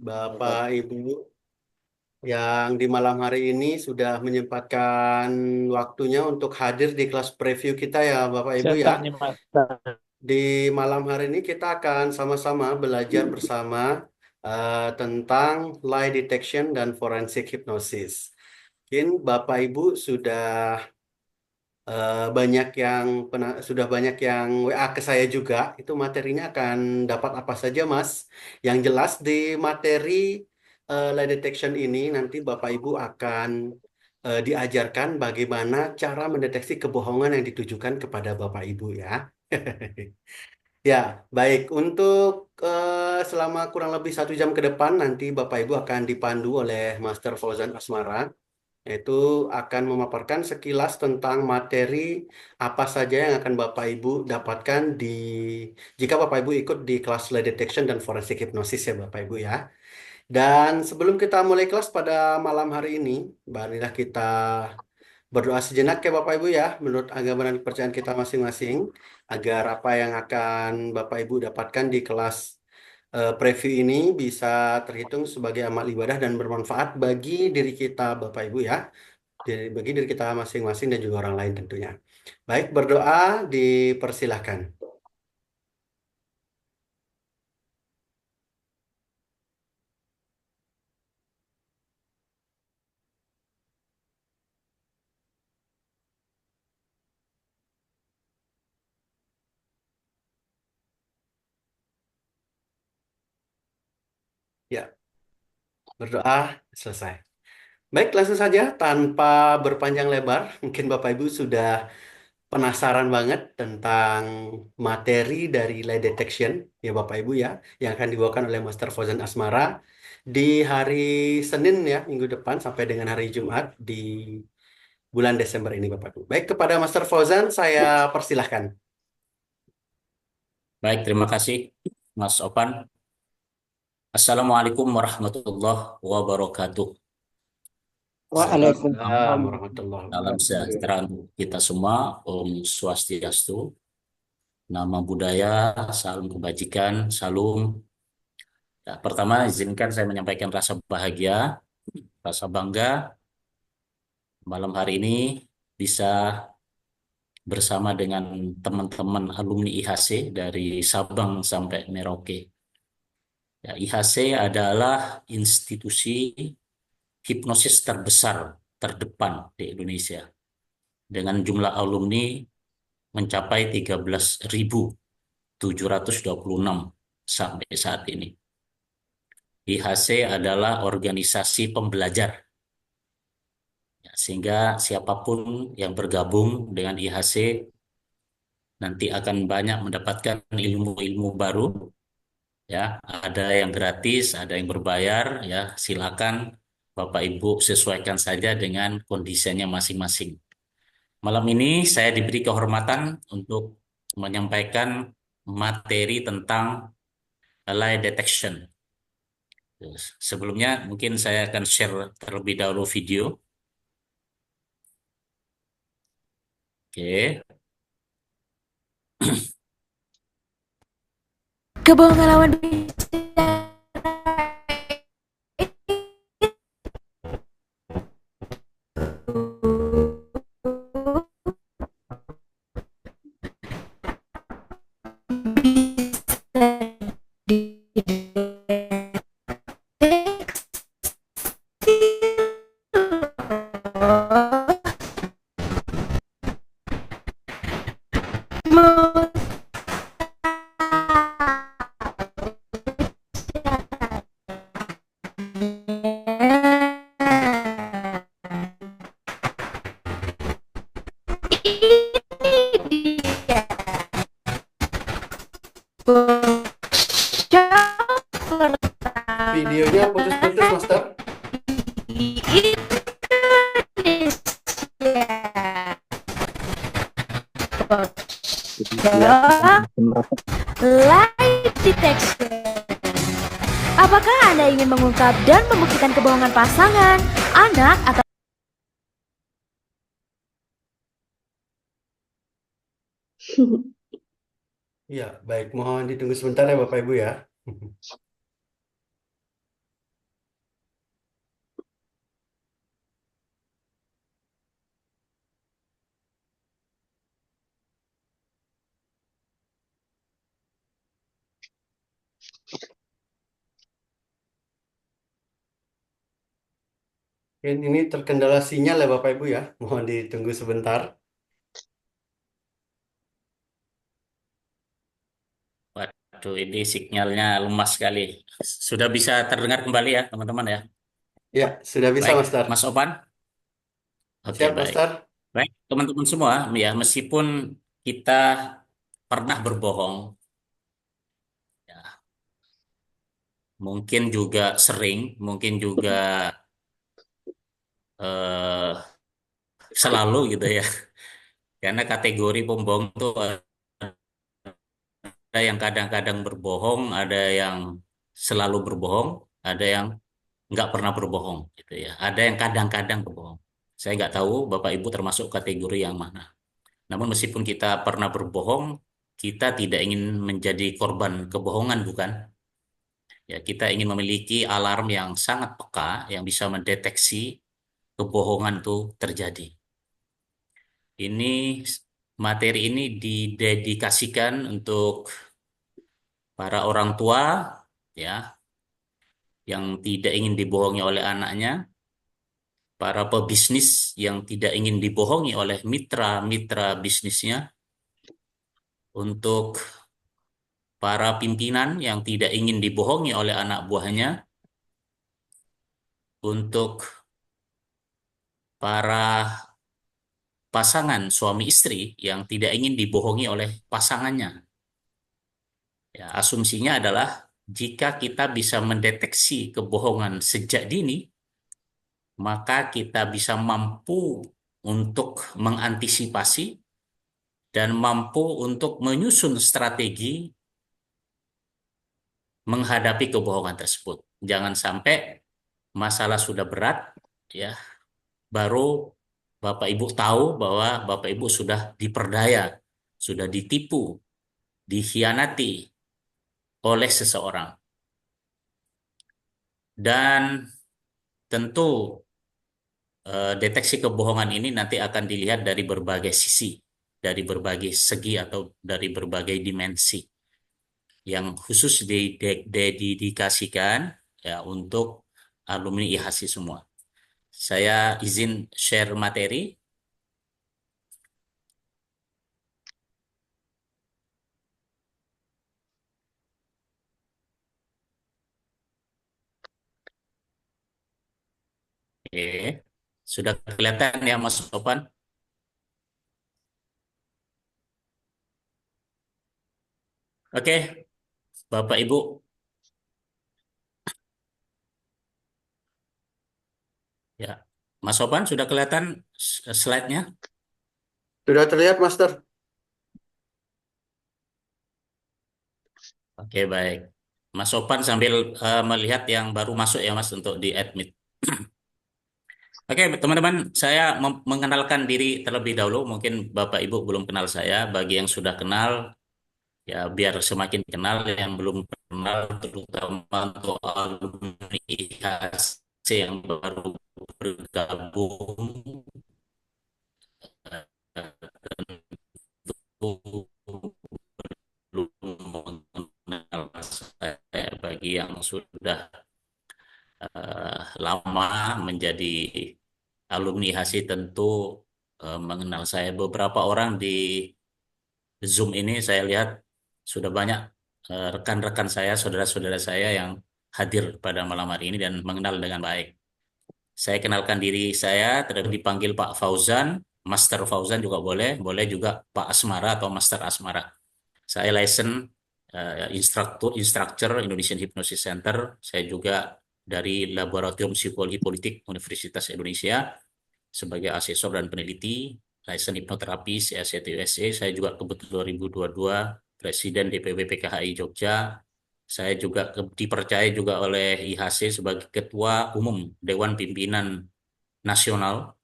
Bapak Ibu yang di malam hari ini sudah menyempatkan waktunya untuk hadir di kelas preview kita ya Bapak Ibu ya. Cetak nih Mas. Di malam hari ini kita akan sama-sama belajar bersama tentang lie detection dan forensic hypnosis. Mungkin Bapak Ibu sudah banyak yang WA ke saya juga. Itu materinya akan dapat apa saja, Mas? Yang jelas di materi lie detection ini nanti Bapak Ibu akan diajarkan bagaimana cara mendeteksi kebohongan yang ditujukan kepada Bapak Ibu ya. Ya, baik. Untuk selama kurang lebih 1 jam ke depan nanti Bapak Ibu akan dipandu oleh Master Fauzan Asmara, yaitu akan memaparkan sekilas tentang materi apa saja yang akan Bapak Ibu dapatkan jika Bapak Ibu ikut di kelas lie detection dan forensic hypnosis ya Bapak Ibu ya. Dan sebelum kita mulai kelas pada malam hari ini, marilah kita berdoa sejenak ya Bapak Ibu ya, menurut agama dan kepercayaan kita masing-masing, agar apa yang akan Bapak Ibu dapatkan di kelas preview ini bisa terhitung sebagai amal ibadah dan bermanfaat bagi diri kita Bapak Ibu ya, bagi diri kita masing-masing dan juga orang lain tentunya. Baik, berdoa dipersilahkan. Ya, berdoa selesai. Baik, langsung saja tanpa berpanjang lebar, mungkin Bapak Ibu sudah penasaran banget tentang materi dari lie detection ya Bapak Ibu ya, yang akan dibawakan oleh Master Fauzan Asmara di hari Senin ya, minggu depan sampai dengan hari Jumat di bulan Desember ini Bapak Ibu. Baik, kepada Master Fauzan saya persilahkan. Baik, terima kasih Mas Opan. Assalamualaikum warahmatullahi wabarakatuh. Waalaikumsalam Waalaikumsalam. warahmatullahi Salam wabarakatuh. sejahtera untuk kita semua. Om Swastiastu. Nama budaya, salam kebajikan, salam. Ya, pertama, izinkan saya menyampaikan rasa bahagia, rasa bangga malam hari ini bisa bersama dengan teman-teman alumni IHC dari Sabang sampai Merauke. Ya, IHC adalah institusi hipnosis terbesar terdepan di Indonesia dengan jumlah alumni mencapai 13.726 sampai saat ini. IHC adalah organisasi pembelajar, ya, sehingga siapapun yang bergabung dengan IHC nanti akan banyak mendapatkan ilmu-ilmu baru, ya. Ada yang gratis, ada yang berbayar, ya. Silakan Bapak Ibu sesuaikan saja dengan kondisinya masing-masing. Malam ini saya diberi kehormatan untuk menyampaikan materi tentang lie detection. Sebelumnya mungkin saya akan share terlebih dahulu video. Oke. Kebohongan lawan bicara ini dia bocah Videonya pertama putus-putus Master. di Indonesia. Bocah lie detection. Apakah Anda ingin mengungkap dan membuktikan kebohongan pasangan, anak, atau Ya, baik. Mohon ditunggu sebentar ya Bapak Ibu ya. Ini terkendala sinyal ya Bapak Ibu ya. Mohon ditunggu sebentar. Waduh, ini sinyalnya lemah sekali. Sudah bisa terdengar kembali ya, teman-teman ya. Ya, sudah bisa Baik, Master. Mas Opan. Oke, Siap baik. Master. Baik, teman-teman semua, ya, meskipun kita pernah berbohong, ya, mungkin juga sering, mungkin juga eh, selalu gitu ya. Karena kategori pembohong itu ada yang kadang-kadang berbohong, ada yang selalu berbohong, ada yang nggak pernah berbohong gitu ya. Ada yang kadang-kadang berbohong. Saya nggak tahu Bapak Ibu termasuk kategori yang mana. Namun meskipun kita pernah berbohong, kita tidak ingin menjadi korban kebohongan, bukan? Ya, kita ingin memiliki alarm yang sangat peka yang bisa mendeteksi kebohongan itu terjadi. Ini materi ini didedikasikan untuk para orang tua ya yang tidak ingin dibohongi oleh anaknya, para pebisnis yang tidak ingin dibohongi oleh mitra-mitra bisnisnya, untuk para pimpinan yang tidak ingin dibohongi oleh anak buahnya, untuk para pasangan suami istri yang tidak ingin dibohongi oleh pasangannya. Ya, asumsinya adalah jika kita bisa mendeteksi kebohongan sejak dini, maka kita bisa mampu untuk mengantisipasi dan mampu untuk menyusun strategi menghadapi kebohongan tersebut. Jangan sampai masalah sudah berat, ya, baru Bapak Ibu tahu bahwa Bapak Ibu sudah diperdaya, sudah ditipu, dikhianati oleh seseorang. Dan tentu deteksi kebohongan ini nanti akan dilihat dari berbagai sisi, dari berbagai segi atau dari berbagai dimensi yang khusus didedikasikan ya untuk alumni IHASI semua. Saya izin share materi. Oke. Sudah kelihatan ya Mas Topan? Oke, Bapak Ibu. Ya, Mas Topan sudah kelihatan slide-nya? Sudah terlihat Master. Oke, baik. Mas Sopan sambil melihat yang baru masuk ya Mas untuk di admit. Oke, teman-teman, saya mengenalkan diri terlebih dahulu. Mungkin Bapak Ibu belum kenal saya. Bagi yang sudah kenal, ya biar semakin kenal. Yang belum kenal, terutama untuk alumni IHC yang baru bergabung, tentu belum mengenal saya. Bagi yang sudah lama menjadi alumni HASI tentu mengenal saya. Beberapa orang di Zoom ini saya lihat sudah banyak rekan-rekan saya, saudara-saudara saya yang hadir pada malam hari ini dan mengenal dengan baik. Saya kenalkan diri saya, terlebih dipanggil Pak Fauzan, Master Fauzan juga boleh, boleh juga Pak Asmara atau Master Asmara. Saya license instructor Indonesian Hypnosis Center. Saya juga dari Laboratorium Psikologi Politik Universitas Indonesia sebagai asesor dan peneliti, license hipnoterapi CACT USA. Saya juga kebetulan 2022 Presiden DPW PKHI Jogja. Saya juga dipercaya juga oleh IHC sebagai Ketua Umum Dewan Pimpinan Nasional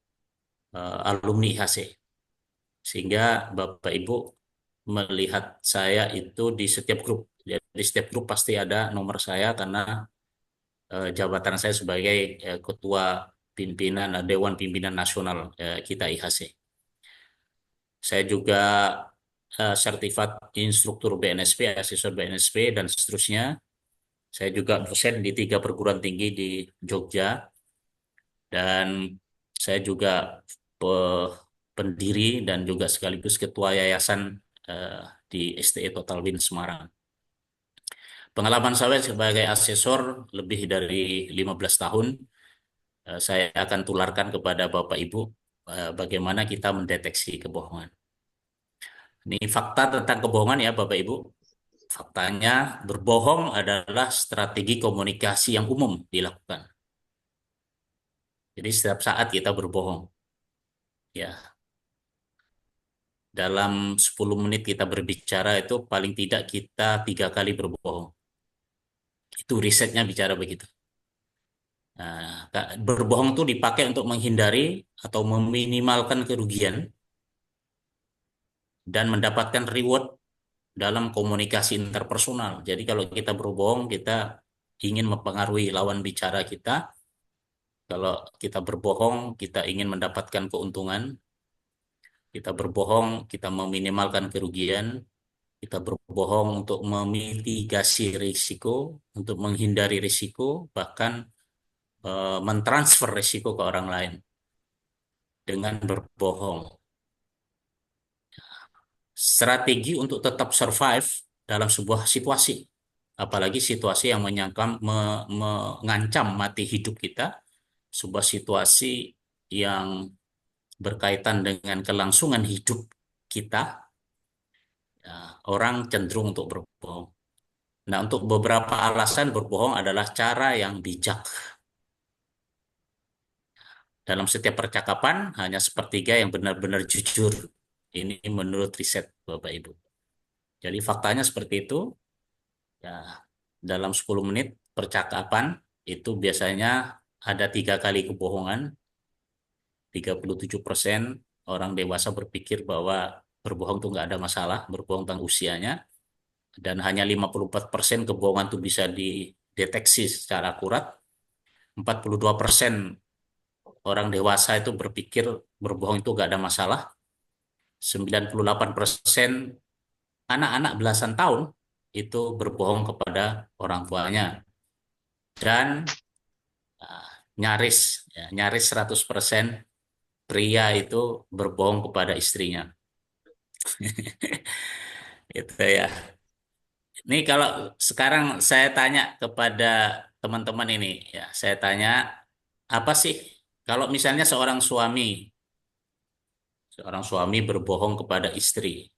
Alumni IHC. Sehingga Bapak Ibu melihat saya itu di setiap grup. Jadi di setiap grup pasti ada nomor saya karena jabatan saya sebagai Ketua Pimpinan Dewan Pimpinan Nasional kita IHC. Saya juga sertifikat instruktur BNSP, asesor BNSP dan seterusnya. Saya juga dosen di 3 perguruan tinggi di Jogja, dan saya juga pe- pendiri dan juga sekaligus ketua yayasan eh, di STE Total Win Semarang. Pengalaman saya sebagai asesor lebih dari 15 tahun, saya akan tularkan kepada Bapak Ibu bagaimana kita mendeteksi kebohongan. Ini fakta tentang kebohongan ya Bapak Ibu. Faktanya, berbohong adalah strategi komunikasi yang umum dilakukan. Jadi setiap saat kita berbohong. Ya, dalam 10 menit kita berbicara itu paling tidak kita 3 kali berbohong. Itu risetnya bicara begitu. Nah, berbohong itu dipakai untuk menghindari atau meminimalkan kerugian dan mendapatkan reward dalam komunikasi interpersonal. Jadi kalau kita berbohong, kita ingin mempengaruhi lawan bicara kita. Kalau kita berbohong, kita ingin mendapatkan keuntungan. Kita berbohong, kita meminimalkan kerugian. Kita berbohong untuk memitigasi risiko, untuk menghindari risiko, bahkan mentransfer risiko ke orang lain dengan berbohong. Strategi untuk tetap survive dalam sebuah situasi, apalagi situasi yang mengancam mati hidup kita, sebuah situasi yang berkaitan dengan kelangsungan hidup kita, ya, orang cenderung untuk berbohong. Nah, untuk beberapa alasan berbohong adalah cara yang bijak. Dalam setiap percakapan, hanya sepertiga yang benar-benar jujur. Ini menurut riset Bapak Ibu. Jadi faktanya seperti itu. Ya, dalam 10 menit percakapan itu biasanya ada 3 kali kebohongan. 37% orang dewasa berpikir bahwa berbohong itu nggak ada masalah, berbohong tentang usianya. Dan hanya 54% kebohongan itu bisa dideteksi secara akurat. 42% orang dewasa itu berpikir berbohong itu nggak ada masalah. 98% anak-anak belasan tahun itu berbohong kepada orang tuanya. Dan ah, nyaris nyaris 100% pria itu berbohong kepada istrinya. Itu ya. Ini kalau sekarang saya tanya kepada teman-teman ini, ya, saya tanya, apa sih kalau misalnya seorang suami berbohong kepada istri,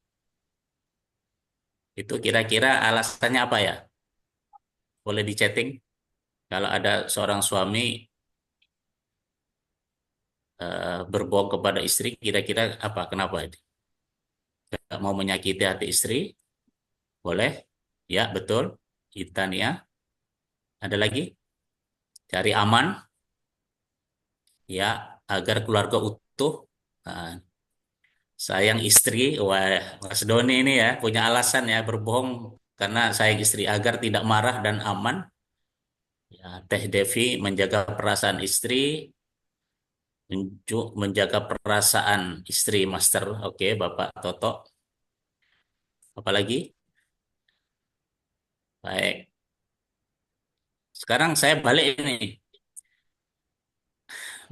itu kira-kira alasannya apa ya? Boleh di chatting. Kalau ada seorang suami berbohong kepada istri, kira-kira apa? Kenapa itu? Nggak mau menyakiti hati istri? Boleh? Ya, betul. Kita nih ya. Ada lagi? Cari aman, ya, agar keluarga utuh. Nah, sayang istri, wah, Mas Doni ini ya punya alasan ya berbohong karena sayang istri agar tidak marah dan aman. Ya, Teh Devi menjaga perasaan istri, menjaga perasaan istri, Master. Oke, Bapak Toto. Apalagi? Baik. Sekarang saya balik ini,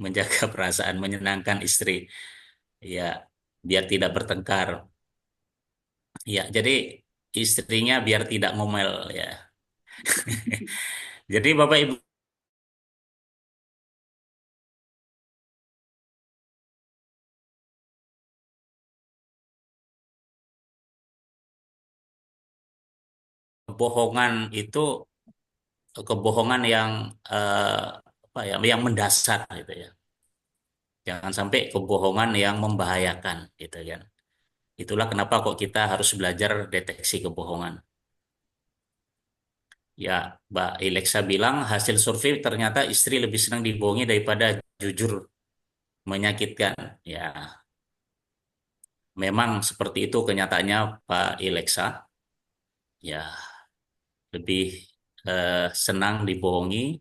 menjaga perasaan, menyenangkan istri. Ya, biar tidak bertengkar. Ya, jadi istrinya biar tidak ngomel ya. Jadi Bapak Ibu, kebohongan itu kebohongan yang apa ya, yang mendasar gitu ya. Jangan sampai kebohongan yang membahayakan gitu kan. Itulah kenapa kok kita harus belajar deteksi kebohongan. Ya, Mbak Ileksa bilang hasil survei ternyata istri lebih senang dibohongi daripada jujur, menyakitkan. Ya, memang seperti itu kenyataannya Pak Ileksa. Ya, lebih senang dibohongi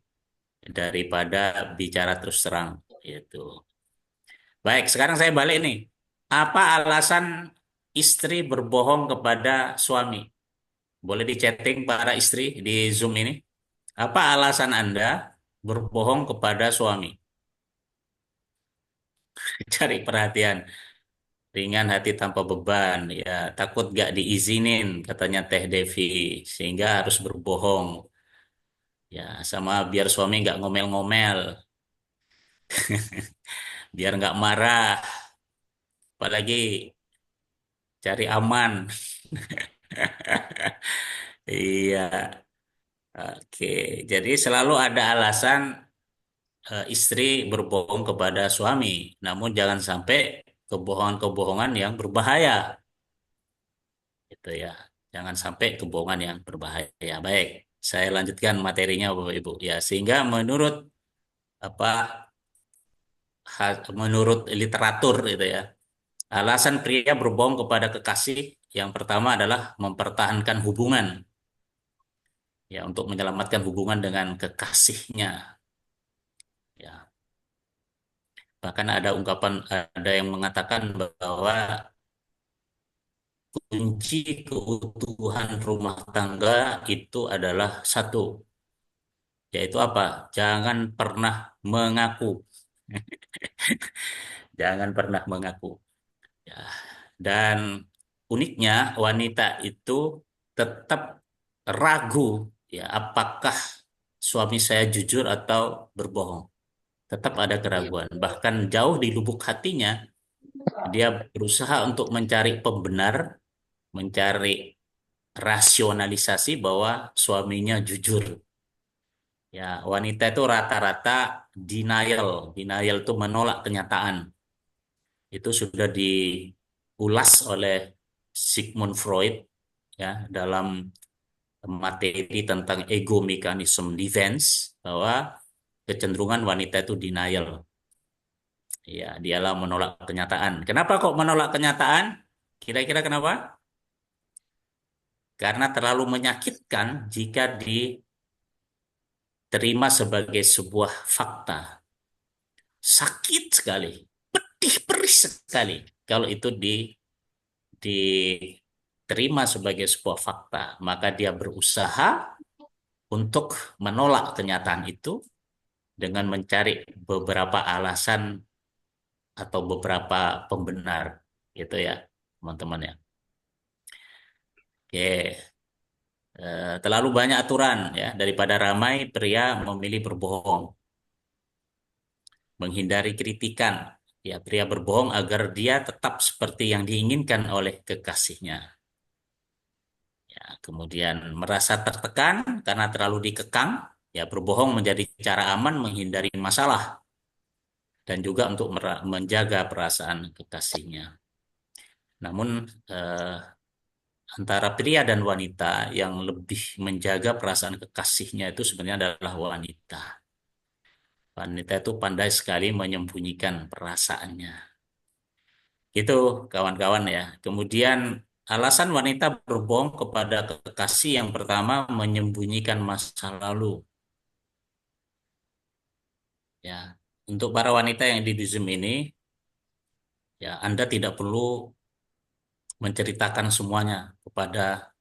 daripada bicara terus terang gitu. Baik, sekarang saya balik nih. Apa alasan istri berbohong kepada suami? Boleh di chatting para istri di Zoom ini. Apa alasan Anda berbohong kepada suami? Cari perhatian. Ringan hati tanpa beban. Ya, takut gak diizinin, katanya Teh Devi. Sehingga harus berbohong. Ya, sama biar suami nggak ngomel-ngomel. Biar nggak marah. Apalagi cari aman. Iya, oke. Jadi selalu ada alasan istri berbohong kepada suami. Namun jangan sampai kebohongan-kebohongan yang berbahaya. Gitu ya. Jangan sampai kebohongan yang berbahaya. Baik, saya lanjutkan materinya Bapak Ibu. Ya, sehingga menurut apa menurut literatur itu ya, alasan pria berbohong kepada kekasih yang pertama adalah mempertahankan hubungan, ya, untuk menyelamatkan hubungan dengan kekasihnya. Ya, bahkan ada ungkapan, ada yang mengatakan bahwa kunci keutuhan rumah tangga itu adalah satu, yaitu apa? Jangan pernah mengaku. Jangan pernah mengaku. Ya. Dan uniknya wanita itu tetap ragu, ya, apakah suami saya jujur atau berbohong. Tetap ada keraguan. Bahkan jauh di lubuk hatinya dia berusaha untuk mencari pembenar, mencari rasionalisasi bahwa suaminya jujur. Ya, wanita itu rata-rata denial. Denial itu menolak kenyataan. Itu sudah diulas oleh Sigmund Freud, ya, dalam materi tentang ego mechanism defense, bahwa kecenderungan wanita itu denial. Ya, dialah menolak kenyataan. Kenapa kok menolak kenyataan? Kira-kira kenapa? Karena terlalu menyakitkan jika diterima sebagai sebuah fakta. Sakit sekali, pedih perih sekali kalau itu diterima sebagai sebuah fakta. Maka dia berusaha untuk menolak kenyataan itu dengan mencari beberapa alasan atau beberapa pembenar, gitu ya, teman-teman ya. Oke. Terlalu banyak aturan, ya, daripada ramai pria memilih berbohong, menghindari kritikan. Ya, pria berbohong agar dia tetap seperti yang diinginkan oleh kekasihnya. Ya, kemudian merasa tertekan karena terlalu dikekang, ya, berbohong menjadi cara aman menghindari masalah dan juga untuk menjaga perasaan kekasihnya. Namun eh, antara pria dan wanita yang lebih menjaga perasaan kekasihnya itu sebenarnya adalah wanita. Wanita itu pandai sekali menyembunyikan perasaannya. Itu kawan-kawan ya. Kemudian alasan wanita berbohong kepada kekasih yang pertama menyembunyikan masa lalu. Ya, untuk para wanita yang di Zoom ini, ya, Anda tidak perlu menceritakan semuanya kepada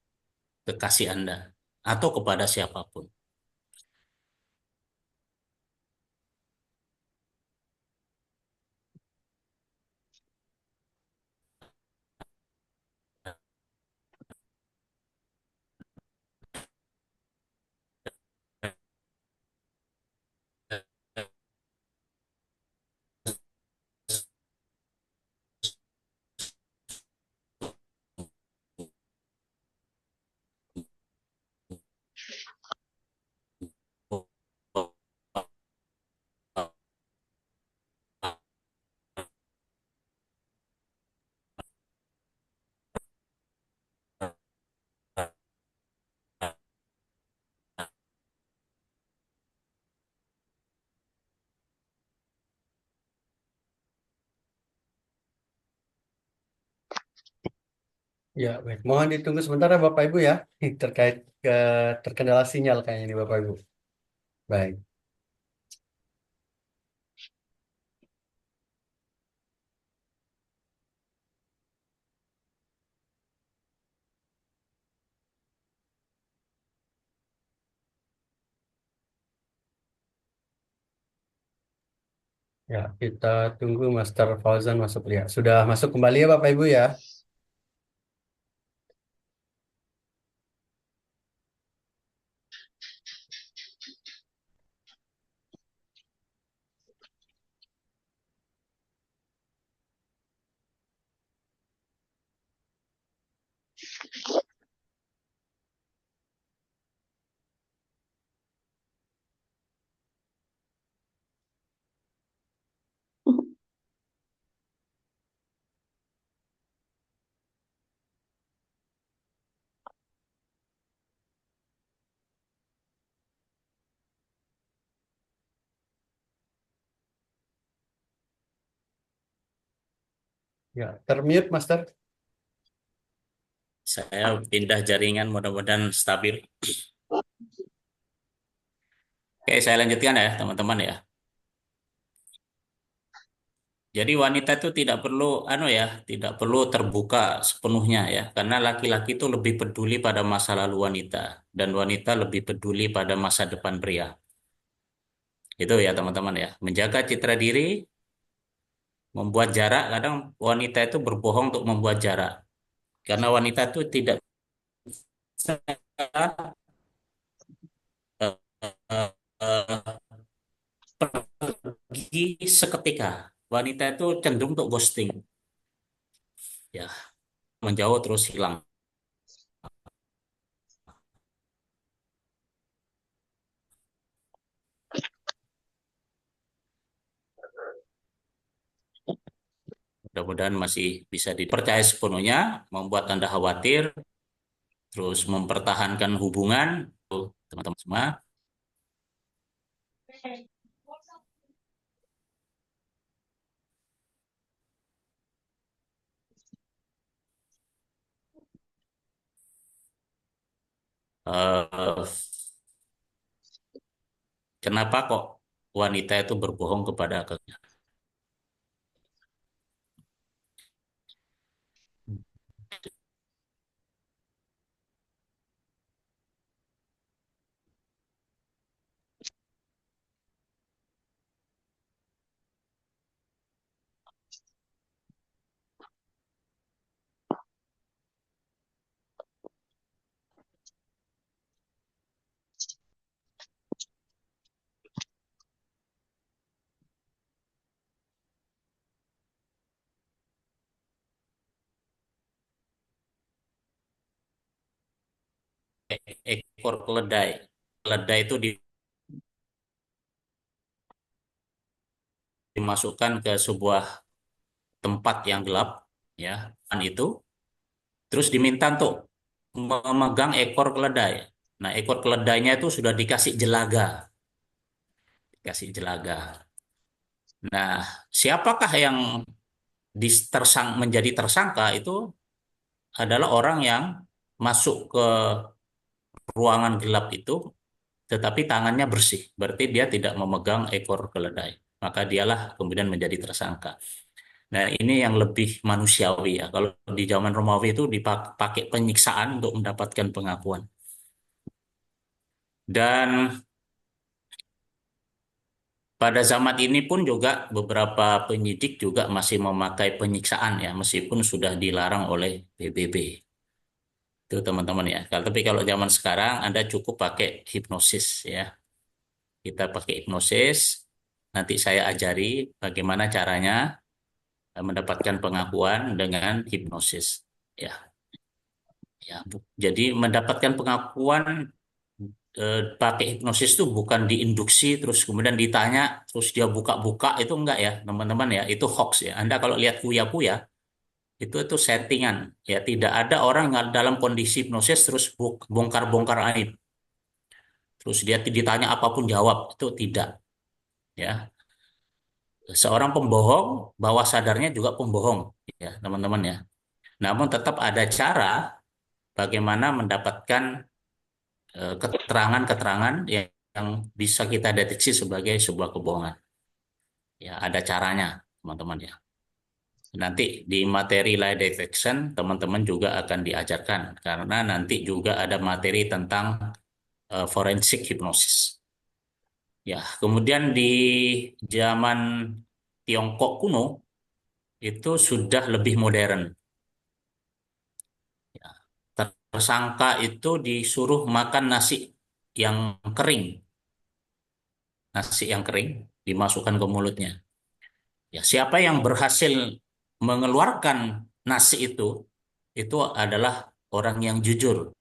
kekasih Anda atau kepada siapapun. Ya, baik. Mohon ditunggu sebentar ya Bapak Ibu ya, terkait ke terkendala sinyal kayaknya ini Bapak Ibu. Baik. Ya, kita tunggu Master Fauzan masuk ya. Sudah masuk kembali ya Bapak Ibu ya. Ya, termute Master. Saya pindah jaringan, mudah-mudahan stabil. Oke, saya lanjutkan ya, teman-teman ya. Jadi wanita itu tidak perlu, tidak perlu terbuka sepenuhnya ya, karena laki-laki itu lebih peduli pada masa lalu wanita, dan wanita lebih peduli pada masa depan pria. Itu ya teman-teman ya. Menjaga citra diri, membuat jarak. Kadang wanita itu berbohong untuk membuat jarak, karena wanita itu tidak bisa eh, eh, eh, pergi seketika. Wanita itu cenderung untuk ghosting, ya, menjauh terus hilang. Mudah-mudahan masih bisa dipercaya sepenuhnya, membuat Anda khawatir, terus mempertahankan hubungan, tuh, teman-teman semua. Eh, Kenapa kok wanita itu berbohong kepada ekor keledai? Keledai itu dimasukkan ke sebuah tempat yang gelap, ya, dan itu terus diminta untuk memegang ekor keledai. Nah, ekor keledainya itu sudah dikasih jelaga, dikasih jelaga. Nah, siapakah yang menjadi tersangka itu adalah orang yang masuk ke ruangan gelap itu, tetapi tangannya bersih. Berarti dia tidak memegang ekor keledai. Maka dialah kemudian menjadi tersangka. Nah, ini yang lebih manusiawi ya. Kalau di zaman Romawi itu dipakai penyiksaan untuk mendapatkan pengakuan. Dan pada zaman ini pun juga beberapa penyidik juga masih memakai penyiksaan ya, meskipun sudah dilarang oleh PBB. Itu teman-teman ya. Tapi kalau zaman sekarang Anda cukup pakai hipnosis ya. Kita pakai hipnosis. Nanti saya ajari bagaimana caranya mendapatkan pengakuan dengan hipnosis. Ya, ya. Jadi mendapatkan pengakuan pakai hipnosis itu bukan diinduksi terus kemudian ditanya terus dia buka-buka, itu enggak ya teman-teman ya, itu hoax ya. Anda kalau lihat kuya-kuya itu settingan ya, tidak ada orang yang dalam kondisi hipnosis terus bongkar-bongkar aib terus dia ditanya apapun jawab, itu tidak ya. Seorang pembohong bawah sadarnya juga pembohong ya teman-teman ya, namun tetap ada cara bagaimana mendapatkan keterangan-keterangan yang bisa kita deteksi sebagai sebuah kebohongan. Ya, ada caranya, teman-teman ya. Nanti di materi lie detection, teman-teman juga akan diajarkan karena nanti juga ada materi tentang forensik hipnosis. Ya, kemudian di zaman Tiongkok kuno itu sudah lebih modern. Ya. Tersangka itu disuruh makan yang kering, nasi yang kering dimasukkan ke mulutnya. Ya, siapa yang berhasil mengeluarkan nasi itu adalah orang yang jujur.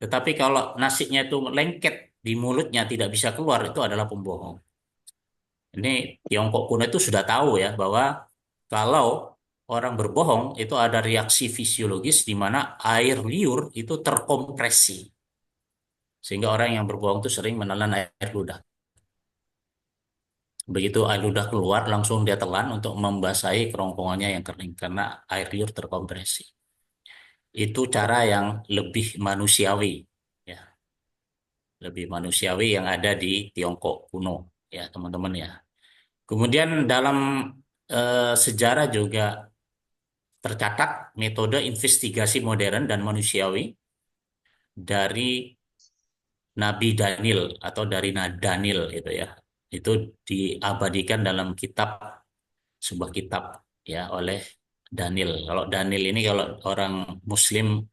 Tetapi kalau nasinya itu lengket di mulutnya tidak bisa keluar, itu adalah pembohong. Ini Tiongkok kuno itu sudah tahu ya bahwa kalau orang berbohong itu ada reaksi fisiologis di mana air liur itu terkompresi. Sehingga orang yang berbohong itu sering menelan air ludah. Begitu air ludah keluar, langsung dia telan untuk membasahi kerongkongannya yang kering karena air liur terkompresi. Itu cara yang lebih manusiawi, ya, lebih manusiawi yang ada di Tiongkok kuno, ya teman-teman ya. Kemudian dalam sejarah juga tercatat metode investigasi modern dan manusiawi dari Nabi Daniel atau dari Daniel itu ya. Itu diabadikan dalam sebuah kitab ya oleh Daniel. Kalau Daniel ini kalau orang Muslim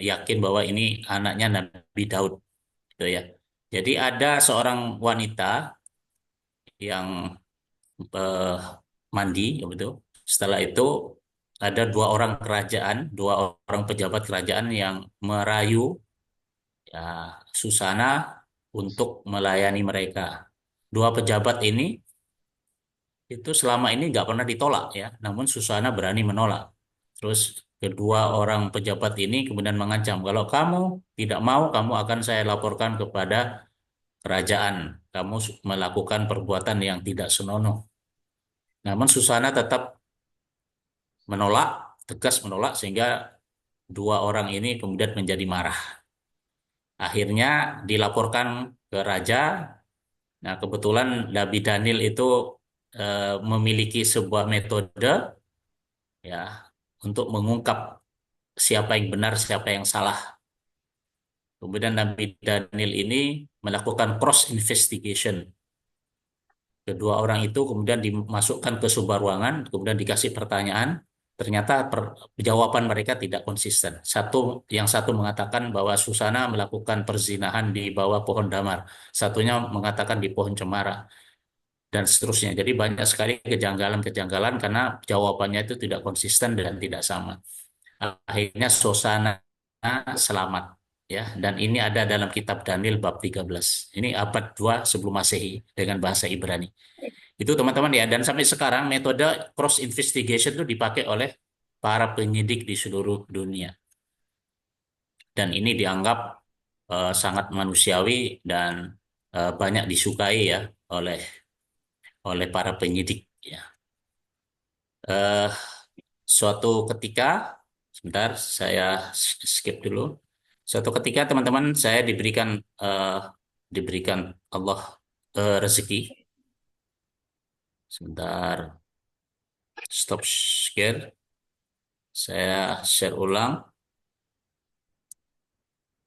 yakin bahwa ini anaknya Nabi Daud gitu ya. Jadi ada seorang wanita yang eh, mandi ya betul. Setelah itu ada dua orang pejabat kerajaan yang merayu ya Susana untuk melayani mereka. Dua pejabat ini itu selama ini nggak pernah ditolak ya, namun Susana berani menolak. Terus kedua orang pejabat ini kemudian mengancam, kalau kamu tidak mau, kamu akan saya laporkan kepada kerajaan. Kamu melakukan perbuatan yang tidak senonoh. Namun Susana tetap menolak, tegas menolak, sehingga dua orang ini kemudian menjadi marah. Akhirnya dilaporkan ke raja. Nah, kebetulan Nabi Daniel itu memiliki sebuah metode ya untuk mengungkap siapa yang benar, siapa yang salah. Kemudian Nabi Daniel ini melakukan cross investigation. Kedua orang itu kemudian dimasukkan ke sebuah ruangan, kemudian dikasih pertanyaan. Ternyata jawaban mereka tidak konsisten. Yang satu mengatakan bahwa Susana melakukan perzinahan di bawah pohon damar. Satunya mengatakan di pohon cemara. Dan seterusnya. Jadi banyak sekali kejanggalan-kejanggalan karena jawabannya itu tidak konsisten dan tidak sama. Akhirnya Susana selamat ya, dan ini ada dalam kitab Daniel bab 13. Ini abad 2 sebelum Masehi dengan bahasa Ibrani. Itu teman-teman ya, dan sampai sekarang metode cross investigation itu dipakai oleh para penyidik di seluruh dunia. Dan ini dianggap sangat manusiawi dan banyak disukai ya oleh para penyidik ya. Eh, Suatu ketika, sebentar saya skip dulu. Suatu ketika teman-teman saya diberikan Allah rezeki. Sebentar, stop share. Saya share ulang.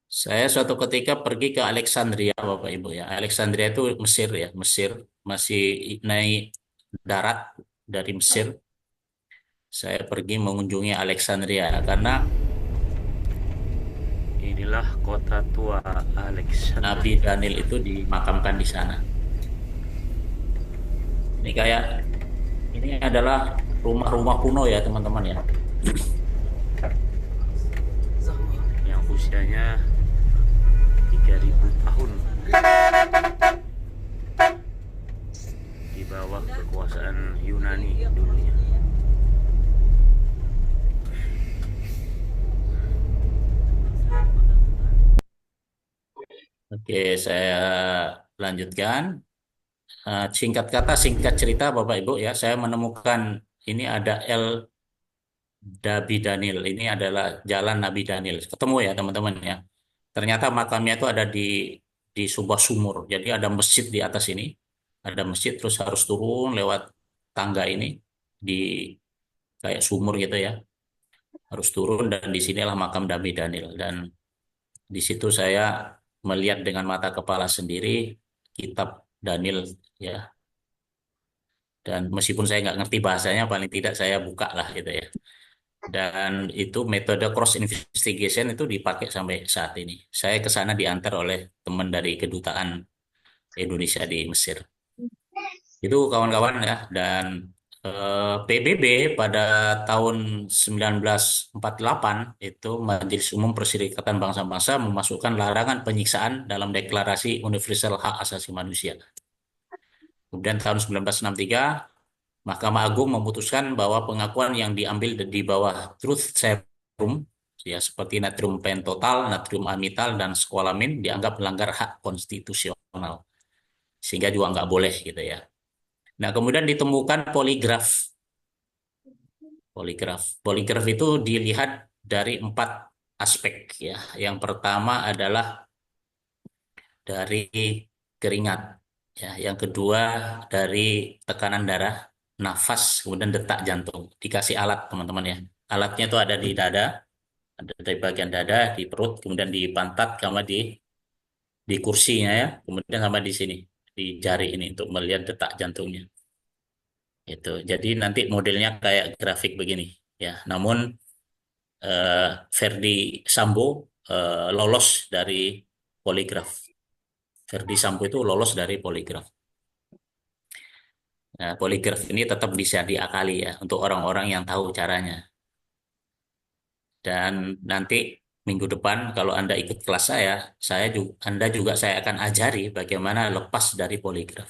Saya suatu ketika pergi ke Alexandria, Bapak Ibu ya. Alexandria itu Mesir ya, Mesir masih naik darat dari Mesir. Saya pergi mengunjungi Alexandria karena inilah kota tua Alexandria. Nabi Daniel itu dimakamkan di sana. Ini adalah rumah-rumah kuno ya teman-teman ya. Yang usianya 3000 tahun. Di bawah kekuasaan Yunani dulunya. Oke, saya lanjutkan. Singkat kata, singkat cerita, Bapak Ibu ya, saya menemukan ini ada Nabi Daniel. Ini adalah jalan Nabi Daniel. Ketemu ya teman-teman ya. Ternyata makamnya itu ada di sebuah sumur. Jadi ada masjid di atas ini. Ada masjid terus harus turun lewat tangga ini di kayak sumur gitu ya. Harus turun dan di sinilah makam Nabi Daniel. Dan di situ saya melihat dengan mata kepala sendiri kitab Daniel ya. Dan meskipun saya nggak ngerti bahasanya, paling tidak saya buka lah gitu ya. Dan itu metode cross investigation itu dipakai sampai saat ini. Saya ke sana diantar oleh teman dari kedutaan Indonesia di Mesir. Itu kawan-kawan ya. Dan PBB pada tahun 1948 itu Majelis Umum Perserikatan Bangsa-Bangsa memasukkan larangan penyiksaan dalam Deklarasi Universal Hak Asasi Manusia. Kemudian tahun 1963 Mahkamah Agung memutuskan bahwa pengakuan yang diambil di bawah truth serum ya seperti natrium pentotal, natrium amital dan skolamin dianggap melanggar hak konstitusional sehingga juga nggak boleh gitu ya. Nah, kemudian ditemukan poligraf. Poligraf itu dilihat dari 4 aspek ya. Yang pertama adalah dari keringat ya. Yang kedua dari tekanan darah, nafas, kemudian detak jantung. Dikasih alat teman-teman ya. Alatnya itu ada di dada, ada di bagian dada, di perut, kemudian di pantat, sama di kursinya ya, kemudian sama di sini di jari ini untuk melihat detak jantungnya. Itu. Jadi nanti modelnya kayak grafik begini ya. Namun Verdi Sambo lolos dari poligraf. Verdi Sambo itu lolos dari poligraf. Nah, poligraf ini tetap bisa diakali ya untuk orang-orang yang tahu caranya. Dan nanti minggu depan kalau Anda ikut kelas saya juga, Anda juga saya akan ajari bagaimana lepas dari poligraf.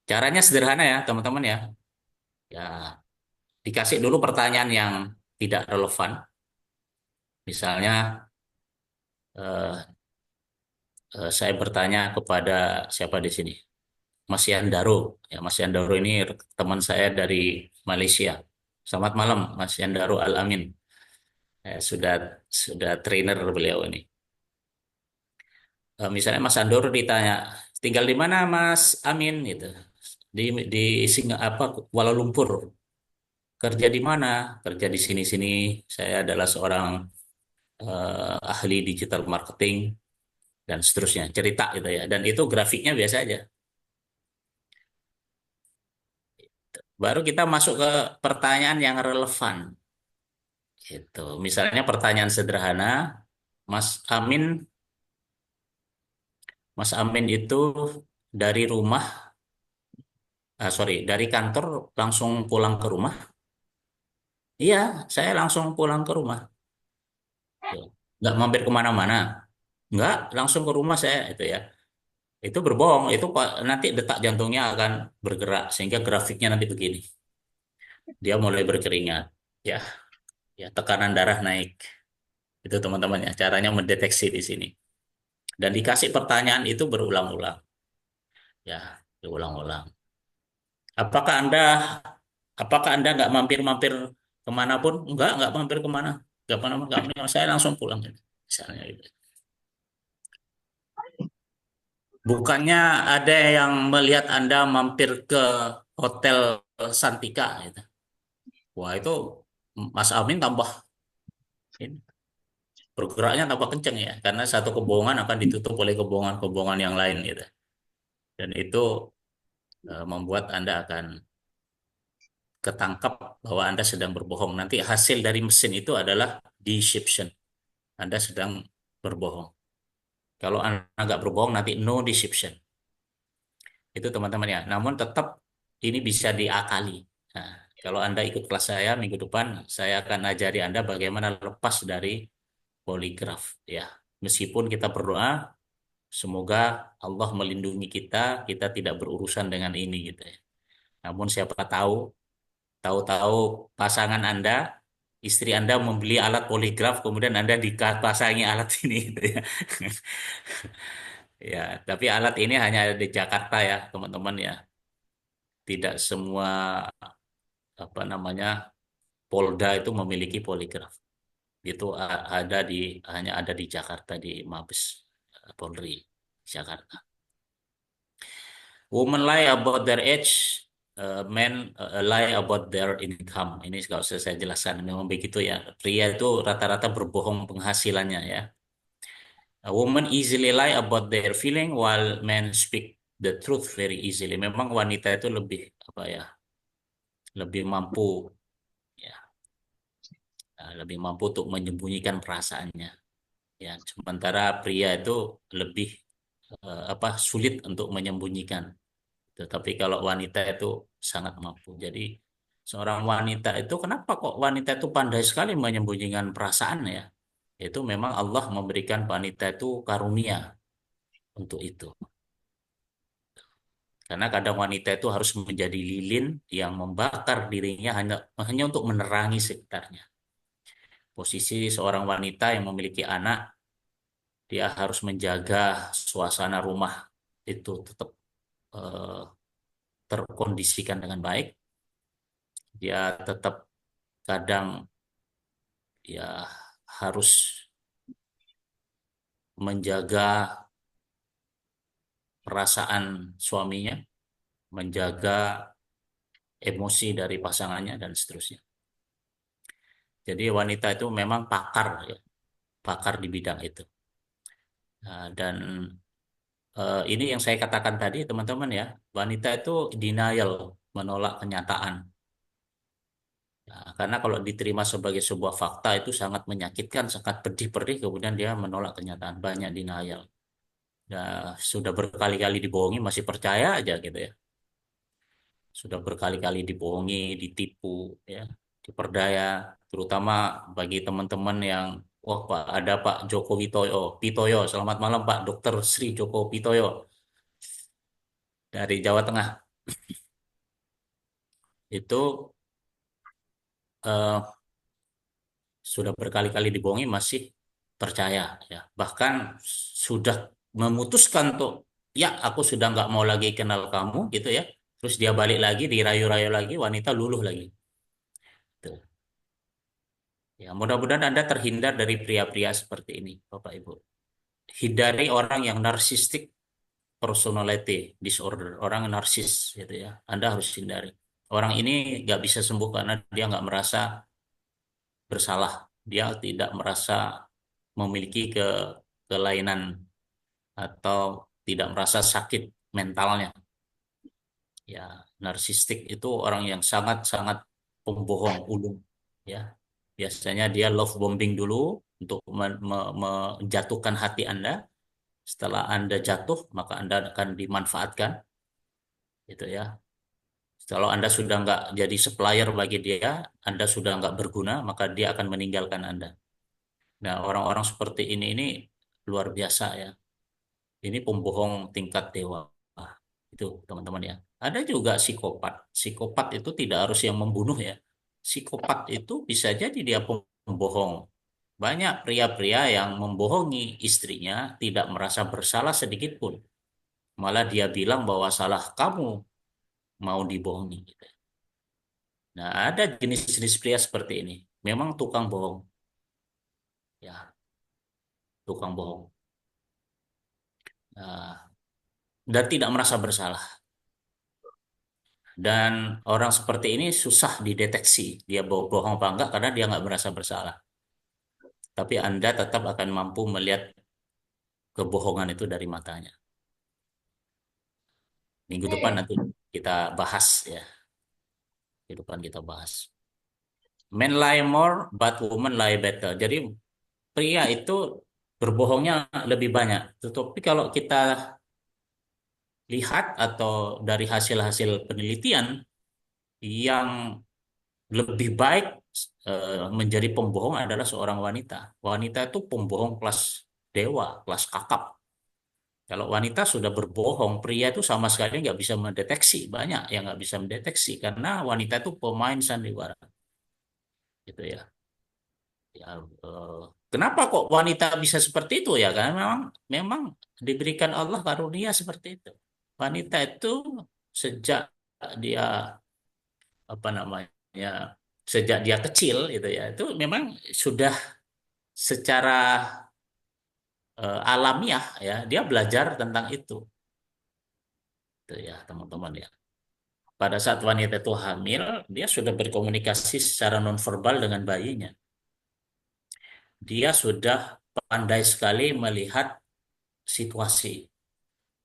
Caranya sederhana ya, teman-teman ya. Ya, dikasih dulu pertanyaan yang tidak relevan. Misalnya eh, saya bertanya kepada siapa di sini? Mas Yandaro. Ya, Mas Yandaro ini teman saya dari Malaysia. Selamat malam, Mas Yandaro Al-Amin. Sudah trainer beliau ini. Misalnya Mas Andoro ditanya, tinggal di mana Mas Amin gitu. Di apa Kuala Lumpur. Kerja di mana? Kerja di sini-sini. Saya adalah seorang ahli digital marketing dan seterusnya. Cerita gitu ya. Dan itu grafiknya biasa aja. Baru kita masuk ke pertanyaan yang relevan. Gitu. Misalnya pertanyaan sederhana, Mas Amin, Mas Amin itu dari rumah, sorry, dari kantor langsung pulang ke rumah. Iya, saya langsung pulang ke rumah. Tuh. Nggak mampir kemana-mana. Nggak, langsung ke rumah saya itu ya. Itu berbohong, itu nanti detak jantungnya akan bergerak sehingga grafiknya nanti begini. Dia mulai berkeringat, ya, ya tekanan darah naik. Itu teman-teman ya, caranya mendeteksi di sini. Dan dikasih pertanyaan itu berulang-ulang, ya, berulang-ulang. Apakah Anda, apakah Anda nggak mampir-mampir kemanapun? Nggak mampir kemana. Nggak pernah, nggak pernah. Saya langsung pulang, misalnya gitu. Bukannya ada yang melihat Anda mampir ke Hotel Santika gitu. Wah, itu Mas Amin tambah ini, bergeraknya tambah kenceng ya, karena satu kebohongan akan ditutup oleh kebohongan-kebohongan yang lain gitu. Dan itu membuat Anda akan ketangkap bahwa Anda sedang berbohong. Nanti hasil dari mesin itu adalah deception. Anda sedang berbohong. Kalau Anda nggak berbohong, nanti no deception. Itu teman-teman ya. Namun tetap ini bisa diakali. Nah, kalau Anda ikut kelas saya minggu depan, saya akan ajari Anda bagaimana lepas dari poligraf. Ya, meskipun kita berdoa, semoga Allah melindungi kita, kita tidak berurusan dengan ini gitu ya. Namun siapa tahu, tahu-tahu pasangan Anda, istri Anda membeli alat poligraf, kemudian Anda dipasangi alat ini gitu ya. Ya, tapi alat ini hanya ada di Jakarta ya, teman-teman ya. Tidak semua apa namanya Polda itu memiliki poligraf. Itu hanya ada di Jakarta di Mabes Polri Jakarta. Women lie about their age, men lie about their income. Ini nggak usah saya jelaskan, memang begitu ya. Pria itu rata-rata berbohong penghasilannya ya. A woman easily lie about their feeling while men speak the truth very easily. Memang wanita itu lebih apa ya, lebih mampu ya, lebih mampu untuk menyembunyikan perasaannya. Ya, sementara pria itu lebih apa sulit untuk menyembunyikan. Tapi kalau wanita itu sangat mampu. Jadi seorang wanita itu kenapa kok wanita itu pandai sekali menyembunyikan perasaan ya? Itu memang Allah memberikan wanita itu karunia untuk itu. Karena kadang wanita itu harus menjadi lilin yang membakar dirinya hanya untuk menerangi sekitarnya. Posisi seorang wanita yang memiliki anak, dia harus menjaga suasana rumah itu tetap eh, terkondisikan dengan baik. Dia tetap kadang ya harus menjaga perasaan suaminya, menjaga emosi dari pasangannya dan seterusnya. Jadi wanita itu memang pakar ya, pakar di bidang itu. Nah, dan ini yang saya katakan tadi teman-teman ya, wanita itu denial, menolak kenyataan. Nah, karena kalau diterima sebagai sebuah fakta itu sangat menyakitkan, sangat pedih-perih, kemudian dia menolak kenyataan, banyak denial. Nah, sudah berkali-kali dibohongi masih percaya aja gitu ya. Sudah berkali-kali dibohongi, ditipu, ya, diperdaya, terutama bagi teman-teman yang, wah Pak, ada Pak Joko Witoyo, Pitoyo, selamat malam Pak Dokter Sri Joko Pitoyo dari Jawa Tengah. Itu eh, sudah berkali-kali dibohongi masih percaya, ya. Bahkan sudah memutuskan tuh, ya aku sudah nggak mau lagi kenal kamu gitu ya. Terus dia balik lagi, dirayu-rayu lagi, wanita luluh lagi. Tuh. Ya, mudah-mudahan Anda terhindar dari pria-pria seperti ini, Bapak Ibu. Hindari orang yang narcissistic personality disorder, orang narsis gitu ya. Anda harus hindari. Orang ini nggak bisa sembuh karena dia nggak merasa bersalah. Dia tidak merasa memiliki kelainan atau tidak merasa sakit mentalnya. Ya, narsistik itu orang yang sangat-sangat pembohong ulung. Ya, biasanya dia love bombing dulu untuk menjatuhkan hati Anda. Setelah Anda jatuh, maka Anda akan dimanfaatkan, gitu ya. Kalau Anda sudah nggak jadi supplier bagi dia, Anda sudah nggak berguna, maka dia akan meninggalkan Anda. Nah, orang-orang seperti ini luar biasa ya. Ini pembohong tingkat dewa. Itu teman-teman ya. Ada juga psikopat. Psikopat itu tidak harus yang membunuh ya. Psikopat itu bisa jadi dia pembohong. Banyak pria-pria yang membohongi istrinya tidak merasa bersalah sedikit pun. Malah dia bilang bahwa salah kamu mau dibohongi. Gitu. Nah, ada jenis-jenis pria seperti ini. Memang tukang bohong. Ya, tukang bohong. Nah, dan tidak merasa bersalah. Dan orang seperti ini susah dideteksi. Dia bohong apa enggak karena dia nggak merasa bersalah. Tapi Anda tetap akan mampu melihat kebohongan itu dari matanya. Minggu depan nanti kita bahas ya. Minggu depan kita bahas. Men lie more, but women lie better. Jadi pria itu berbohongnya lebih banyak. Tetapi kalau kita lihat atau dari hasil-hasil penelitian yang lebih baik menjadi pembohong adalah seorang wanita. Wanita itu pembohong kelas dewa, kelas kakap. Kalau wanita sudah berbohong, pria itu sama sekali nggak bisa mendeteksi. Banyak yang nggak bisa mendeteksi karena wanita itu pemain sandiwara. Gitu ya. Ya, eh, kenapa kok wanita bisa seperti itu ya? Karena memang memang diberikan Allah karunia seperti itu. Wanita itu sejak dia apa namanya sejak dia kecil gitu ya itu memang sudah secara alamiah ya dia belajar tentang itu ya teman-teman ya. Pada saat wanita itu hamil, dia sudah berkomunikasi secara nonverbal dengan bayinya. Dia sudah pandai sekali melihat situasi.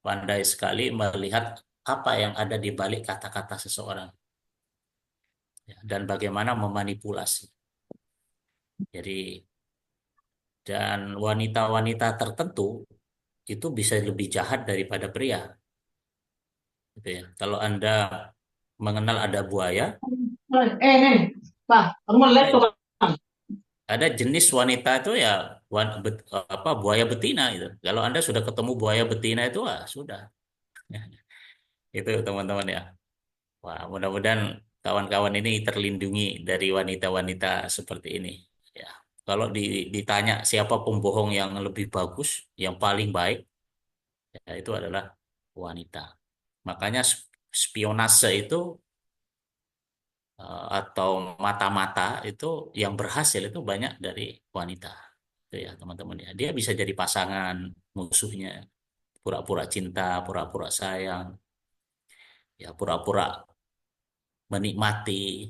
pandai sekali melihat apa yang ada di balik kata-kata seseorang, ya, dan bagaimana memanipulasi. Jadi, dan wanita-wanita tertentu itu bisa lebih jahat daripada pria, gitu ya. Kalau Anda mengenal ada buaya, Pak, kamu melek tuh, ya, Pak. ada jenis wanita itu ya apa buaya betina itu. Kalau Anda sudah ketemu buaya betina itu, ah, sudah. Itu teman-teman ya. Wah, mudah-mudahan kawan-kawan ini terlindungi dari wanita-wanita seperti ini. Ya, kalau ditanya siapa pembohong yang lebih bagus, yang paling baik, ya itu adalah wanita. Makanya spionase itu atau mata-mata itu yang berhasil itu banyak dari wanita. Itu ya teman-teman ya. Dia bisa jadi pasangan musuhnya, pura-pura cinta, pura-pura sayang, ya pura-pura menikmati.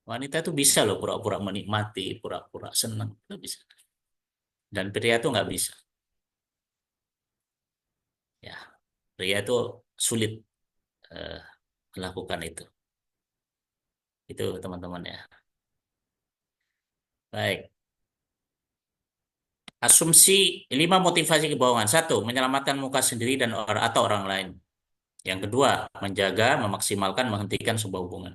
Wanita itu bisa loh pura-pura menikmati, pura-pura senang, itu bisa. Dan pria itu nggak bisa. Ya, pria itu sulit eh, melakukan itu. Itu teman-teman ya. Baik. Asumsi 5 motivasi kebohongan. Satu, menyelamatkan muka sendiri dan orang atau orang lain. Yang kedua, menjaga, memaksimalkan, menghentikan sebuah hubungan.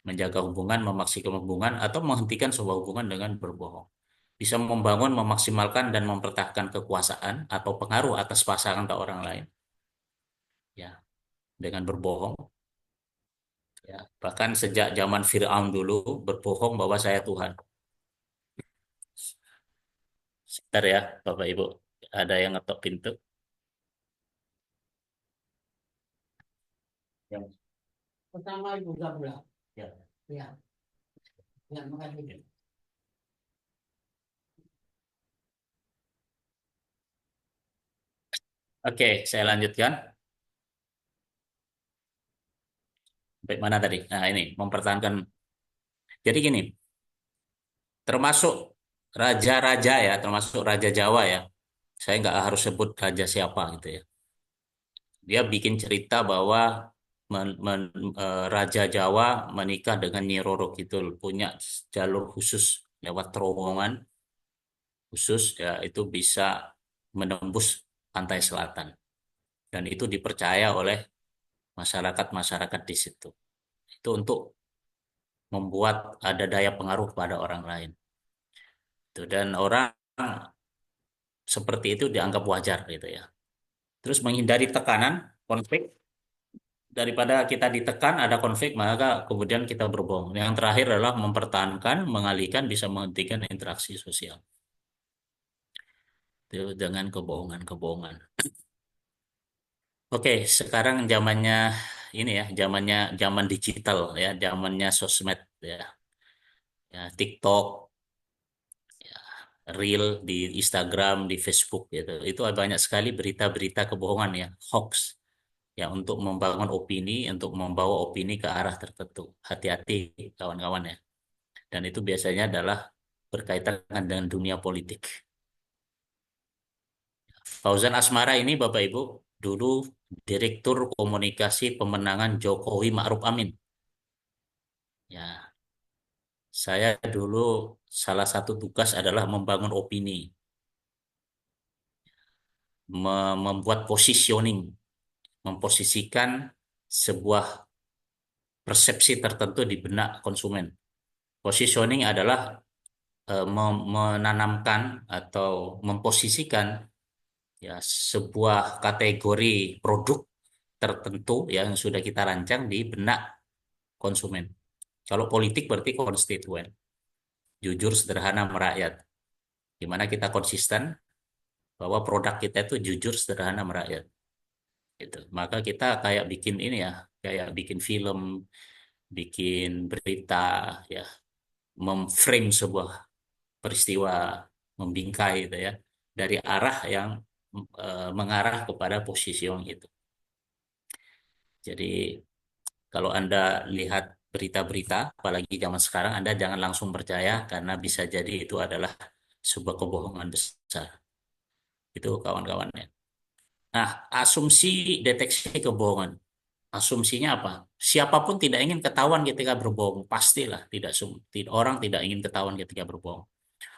Menjaga hubungan, memaksimalkan hubungan, atau menghentikan sebuah hubungan dengan berbohong. Bisa membangun, memaksimalkan, dan mempertahankan kekuasaan atau pengaruh atas pasangan atau orang lain. Ya, dengan berbohong. Ya, bahkan sejak zaman Fir'aun dulu berbohong bahwa saya Tuhan. Sebentar ya, Bapak Ibu. Ada yang ngetok pintu. Yang Pertama Ibu Gabla. ya. Ya, ya, makasih. Oke, saya lanjutkan. Baik mana tadi? Nah, ini mempertahankan. Jadi gini, termasuk raja-raja ya, termasuk Raja Jawa ya. Saya nggak harus sebut raja siapa gitu ya. Dia bikin cerita bahwa Raja Jawa menikah dengan Nyi Roro Kidul, punya jalur khusus lewat terowongan khusus ya, itu bisa menembus pantai selatan. Dan itu dipercaya oleh masyarakat-masyarakat di situ. Itu untuk membuat ada daya pengaruh pada orang lain. Dan orang seperti itu dianggap wajar gitu ya. Terus menghindari tekanan, konflik, daripada kita ditekan ada konflik maka kemudian kita berbohong. Yang terakhir adalah mempertahankan, mengalihkan, bisa menghentikan interaksi sosial. Itu dengan kebohongan-kebohongan. Oke, sekarang zamannya ini ya, zaman digital ya, zamannya sosmed ya. Ya, TikTok, ya, Reel di Instagram, di Facebook gitu. Itu banyak sekali berita-berita kebohongan ya, hoax ya untuk membangun opini, untuk membawa opini ke arah tertentu. Hati-hati kawan-kawan ya. Dan itu biasanya adalah berkaitan dengan dunia politik. Fauzan Asmara ini Bapak Ibu dulu Direktur Komunikasi Pemenangan Jokowi Ma'ruf Amin. Ya, saya dulu salah satu tugas adalah membangun opini, membuat positioning, memposisikan sebuah persepsi tertentu di benak konsumen. Positioning adalah menanamkan atau memposisikan ya sebuah kategori produk tertentu yang sudah kita rancang di benak konsumen. Kalau politik berarti konstituen, jujur, sederhana, merakyat. Di mana kita konsisten bahwa produk kita itu jujur, sederhana, merakyat. Gitu. Maka kita kayak bikin ini ya, kayak bikin film, bikin berita, ya, memframe sebuah peristiwa, membingkai gitu ya, dari arah yang mengarah kepada posisi yang itu. Jadi kalau Anda lihat berita-berita, apalagi zaman sekarang, Anda jangan langsung percaya karena bisa jadi itu adalah sebuah kebohongan besar. Itu kawan-kawannya. Nah, asumsi deteksi kebohongan. Asumsinya apa? Siapapun tidak ingin ketahuan ketika berbohong. Pastilah orang tidak ingin ketahuan ketika berbohong.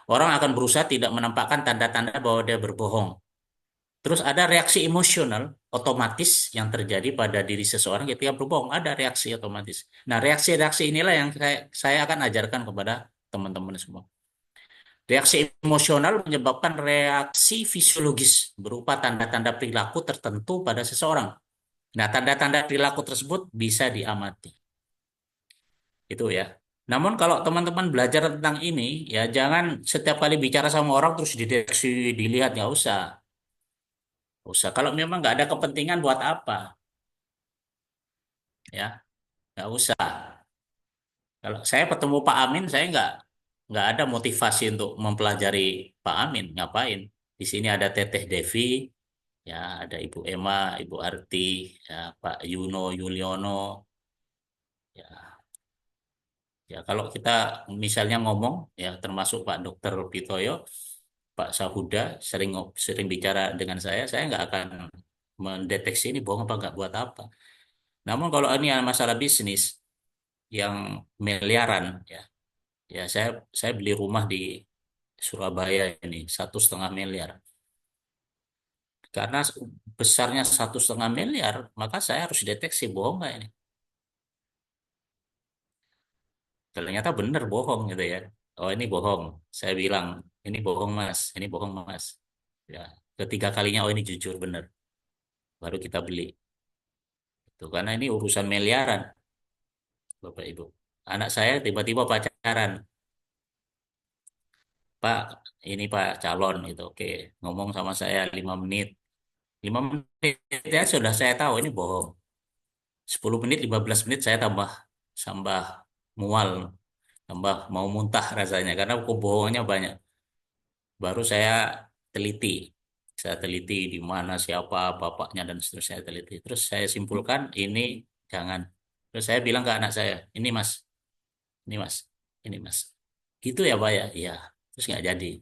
Orang akan berusaha tidak menampakkan tanda-tanda bahwa dia berbohong. Terus ada reaksi emosional otomatis yang terjadi pada diri seseorang ketika berbohong. Ada reaksi otomatis. Nah, reaksi-reaksi inilah yang saya akan ajarkan kepada teman-teman semua. Reaksi emosional menyebabkan reaksi fisiologis berupa tanda-tanda perilaku tertentu pada seseorang. Nah, tanda-tanda perilaku tersebut bisa diamati. Itu ya. Namun kalau teman-teman belajar tentang ini, ya jangan setiap kali bicara sama orang terus dideteksi, dilihat, nggak usah. Nggak usah. Kalau memang nggak ada kepentingan buat apa, ya nggak usah. Kalau saya ketemu Pak Amin, saya nggak ada motivasi untuk mempelajari Pak Amin. Ngapain? Di sini ada Teteh Devi, ya ada Ibu Emma, Ibu Arti, ya Pak Yuno Yuliono, ya. Ya, kalau kita misalnya ngomong, ya termasuk Pak Dokter Pitoyo, Pak Sahuda sering bicara dengan saya nggak akan mendeteksi ini bohong apa nggak buat apa. Namun kalau ini masalah bisnis yang miliaran, ya saya beli rumah di Surabaya ini 1,5 miliar. Karena besarnya 1,5 miliar, maka saya harus deteksi bohong nggak ini. Ternyata benar bohong gitu ya. Oh ini bohong. Saya bilang ini bohong mas, ini bohong mas. Ya, ketiga kalinya oh ini jujur benar. Baru kita beli. Tuh karena ini urusan miliaran, Bapak Ibu. Anak saya tiba-tiba pacaran, Pak, ini Pak calon gitu. Oke, ngomong sama saya 5 menit. 5 menit ya sudah saya tahu ini bohong. 10 menit, 15 menit saya tambah mual, tambah mau muntah rasanya karena kebohongannya banyak. Baru teliti. Saya teliti di mana siapa bapaknya dan seterusnya saya teliti. Terus saya simpulkan ini jangan. Terus saya bilang ke anak saya, ini mas, ini mas, ini mas. Gitu ya Pak ya? Iya. Terus nggak jadi.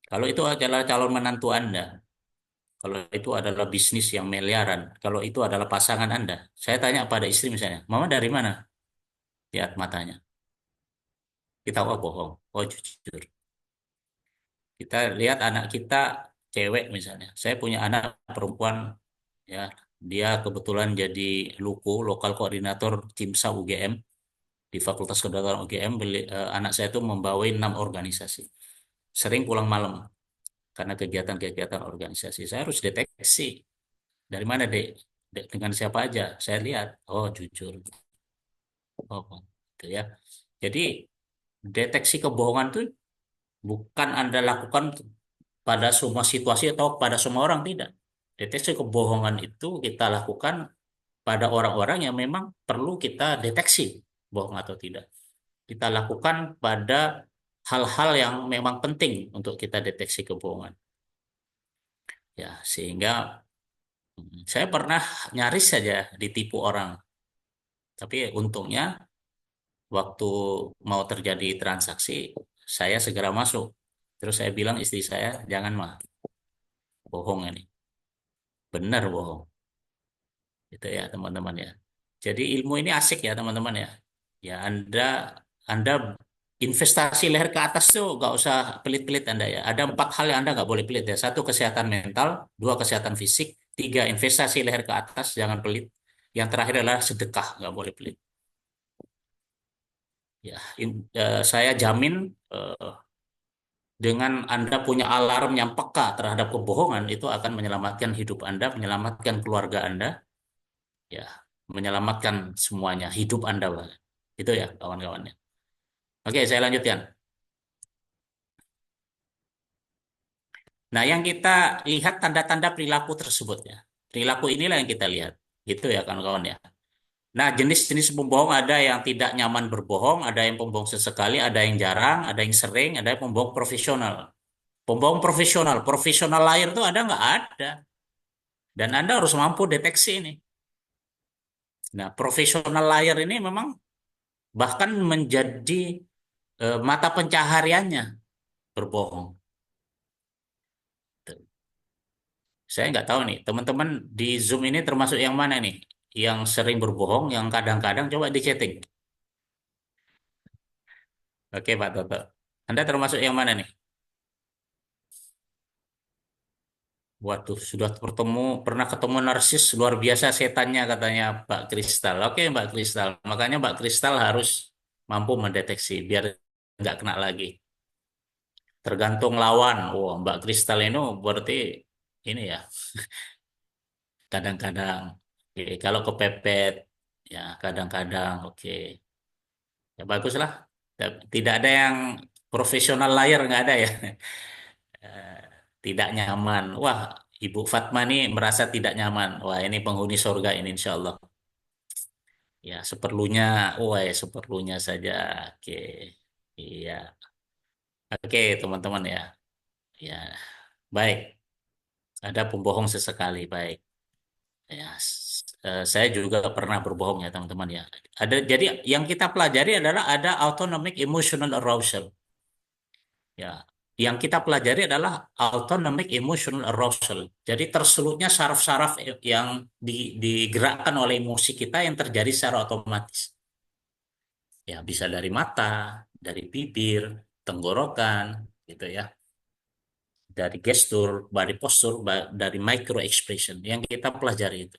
Kalau itu adalah calon menantu Anda, kalau itu adalah bisnis yang miliaran, kalau itu adalah pasangan Anda, saya tanya pada istri misalnya, Mama dari mana? Lihat matanya. Kita oh bohong, oh jujur. Kita lihat anak kita cewek misalnya. Saya punya anak perempuan ya, dia kebetulan jadi LUKU, lokal koordinator CIMSA UGM di Fakultas Kedokteran UGM. Anak saya itu membawahi 6 organisasi. Sering pulang malam karena kegiatan-kegiatan organisasi. Saya harus deteksi dari mana dek, dengan siapa aja. Saya lihat, oh jujur, oh gitu ya. Jadi deteksi kebohongan itu bukan Anda lakukan pada semua situasi atau pada semua orang, tidak. Deteksi kebohongan itu kita lakukan pada orang-orang yang memang perlu kita deteksi bohong atau tidak. Kita lakukan pada hal-hal yang memang penting untuk kita deteksi kebohongan. Ya, sehingga saya pernah nyaris saja ditipu orang. Tapi untungnya waktu mau terjadi transaksi, saya segera masuk. Terus saya bilang istri saya, jangan mah, bohong ini. Benar bohong. Itu ya teman-teman ya. Jadi ilmu ini asik ya teman-teman ya. Ya Anda investasi leher ke atas tuh nggak usah pelit-pelit Anda ya. Ada 4 hal yang Anda nggak boleh pelit ya. Satu kesehatan mental, dua kesehatan fisik, tiga investasi leher ke atas jangan pelit. Yang terakhir adalah sedekah nggak boleh pelit. Ya, saya jamin dengan Anda punya alarm yang peka terhadap kebohongan itu akan menyelamatkan hidup Anda, menyelamatkan keluarga Anda, ya, menyelamatkan semuanya hidup Anda, Pak. Itu ya kawan-kawannya. Oke, saya lanjutkan. Nah, yang kita lihat tanda-tanda perilaku tersebut ya. Perilaku inilah yang kita lihat. Gitu ya kawan-kawan ya. Nah, jenis-jenis pembohong ada yang tidak nyaman berbohong, ada yang pembohong sesekali, ada yang jarang, ada yang sering, ada yang pembohong profesional. Pembohong profesional, profesional liar itu ada nggak? Ada. Dan Anda harus mampu deteksi ini. Nah, profesional liar ini memang bahkan menjadi mata pencahariannya berbohong. Saya nggak tahu nih, teman-teman di Zoom ini termasuk yang mana nih? Yang sering berbohong, yang kadang-kadang coba di chatting. Oke, Pak Toto. Anda termasuk yang mana nih? Waduh, sudah pernah ketemu narsis luar biasa setannya katanya Mbak Kristal. Oke, Mbak Kristal. Makanya Mbak Kristal harus mampu mendeteksi biar nggak kena lagi. Tergantung lawan. Wah, Mbak Kristal ini berarti ini ya, kadang-kadang. Oke, kalau kepepet, ya kadang-kadang. Oke, ya baguslah. Tidak ada yang profesional liar, nggak ada ya. Eh, Tidak nyaman. Wah, Ibu Fatma ini merasa tidak nyaman. Wah, ini penghuni surga ini insya Allah. Ya, seperlunya, wah ya, seperlunya saja. Oke, iya. Oke, teman-teman ya. Ya, baik. Ada pembohong sesekali, baik. Ya, saya juga pernah berbohong ya, teman-teman ya. Jadi yang kita pelajari adalah ada autonomic emotional arousal. Ya, yang kita pelajari adalah autonomic emotional arousal. Jadi terselutnya saraf-saraf yang digerakkan oleh emosi kita yang terjadi secara otomatis. Ya, bisa dari mata, dari bibir, tenggorokan, gitu ya. Dari gestur, body posture, dari micro expression yang kita pelajari itu.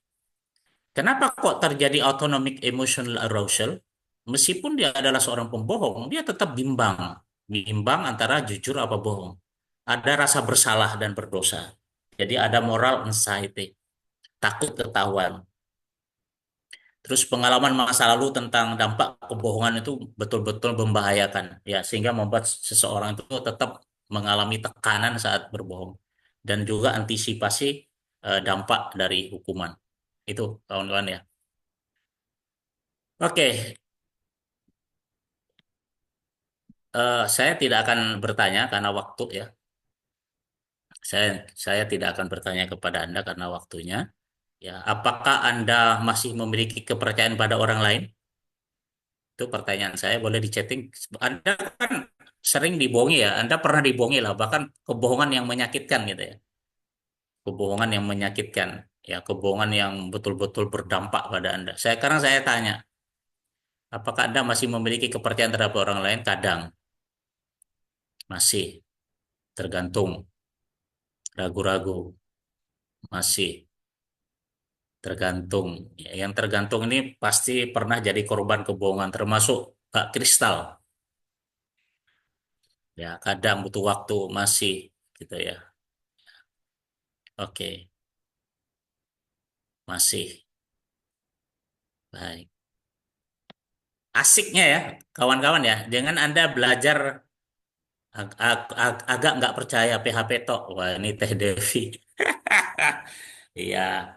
Kenapa kok terjadi autonomic emotional arousal? Meskipun dia adalah seorang pembohong, dia tetap bimbang. Bimbang antara jujur apa bohong. Ada rasa bersalah dan berdosa. Jadi ada moral anxiety, takut ketahuan. Terus pengalaman masa lalu tentang dampak kebohongan itu betul-betul membahayakan, ya, sehingga membuat seseorang itu tetap mengalami tekanan saat berbohong dan juga antisipasi dampak dari hukuman. Itu kawan-kawan ya. Oke, saya tidak akan bertanya karena waktu ya. Saya tidak akan bertanya kepada Anda karena waktunya. Ya, apakah Anda masih memiliki kepercayaan pada orang lain? Itu pertanyaan saya. Boleh di chatting. Anda kan sering dibohongi ya. Anda pernah dibohongi lah. Bahkan kebohongan yang menyakitkan gitu ya. Kebohongan yang menyakitkan. Ya, kebohongan yang betul-betul berdampak pada Anda. Sekarang saya tanya, apakah Anda masih memiliki kepercayaan terhadap orang lain? Kadang masih tergantung, ragu-ragu masih tergantung. Ya, yang tergantung ini pasti pernah jadi korban kebohongan, termasuk Kak Kristal. Ya, kadang butuh waktu masih gitu ya. Oke, masih baik. Asiknya ya, kawan-kawan ya. Jangan Anda belajar agak nggak percaya PHP tok. Wah, ini Teh Devi. Iya,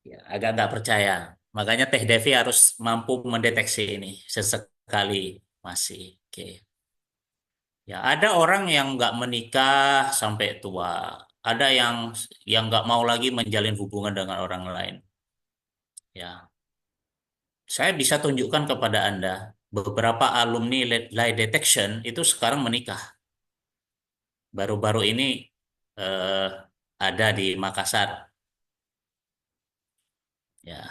ya, agak nggak percaya. Makanya Teh Devi harus mampu mendeteksi ini sesekali masih. Oke. Ya, ada orang yang nggak menikah sampai tua. Ada yang nggak mau lagi menjalin hubungan dengan orang lain. Ya, saya bisa tunjukkan kepada Anda beberapa alumni lie detection itu sekarang menikah. Baru-baru ini eh, ada di Makassar, ya,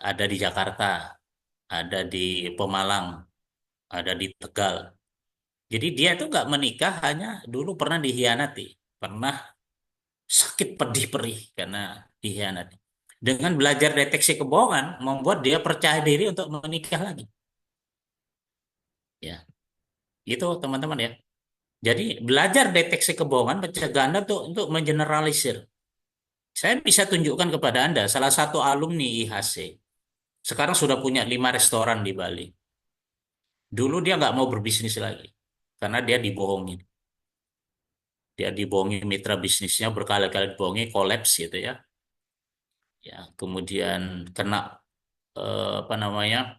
ada di Jakarta, ada di Pemalang, ada di Tegal. Jadi dia itu nggak menikah, hanya dulu pernah dihianati, pernah sakit pedih perih karena dikhianati. Dengan belajar deteksi kebohongan, membuat dia percaya diri untuk menikah lagi. Ya, itu teman-teman ya. Jadi belajar deteksi kebohongan mencegah Anda tuh untuk mengeneralisir. Saya bisa tunjukkan kepada Anda salah satu alumni IHC. Sekarang sudah punya 5 restoran di Bali. Dulu dia nggak mau berbisnis lagi karena dia dibohongi. Dia dibohongi mitra bisnisnya berkali-kali dibohongi, kolaps gitu ya. Ya, kemudian kena apa namanya?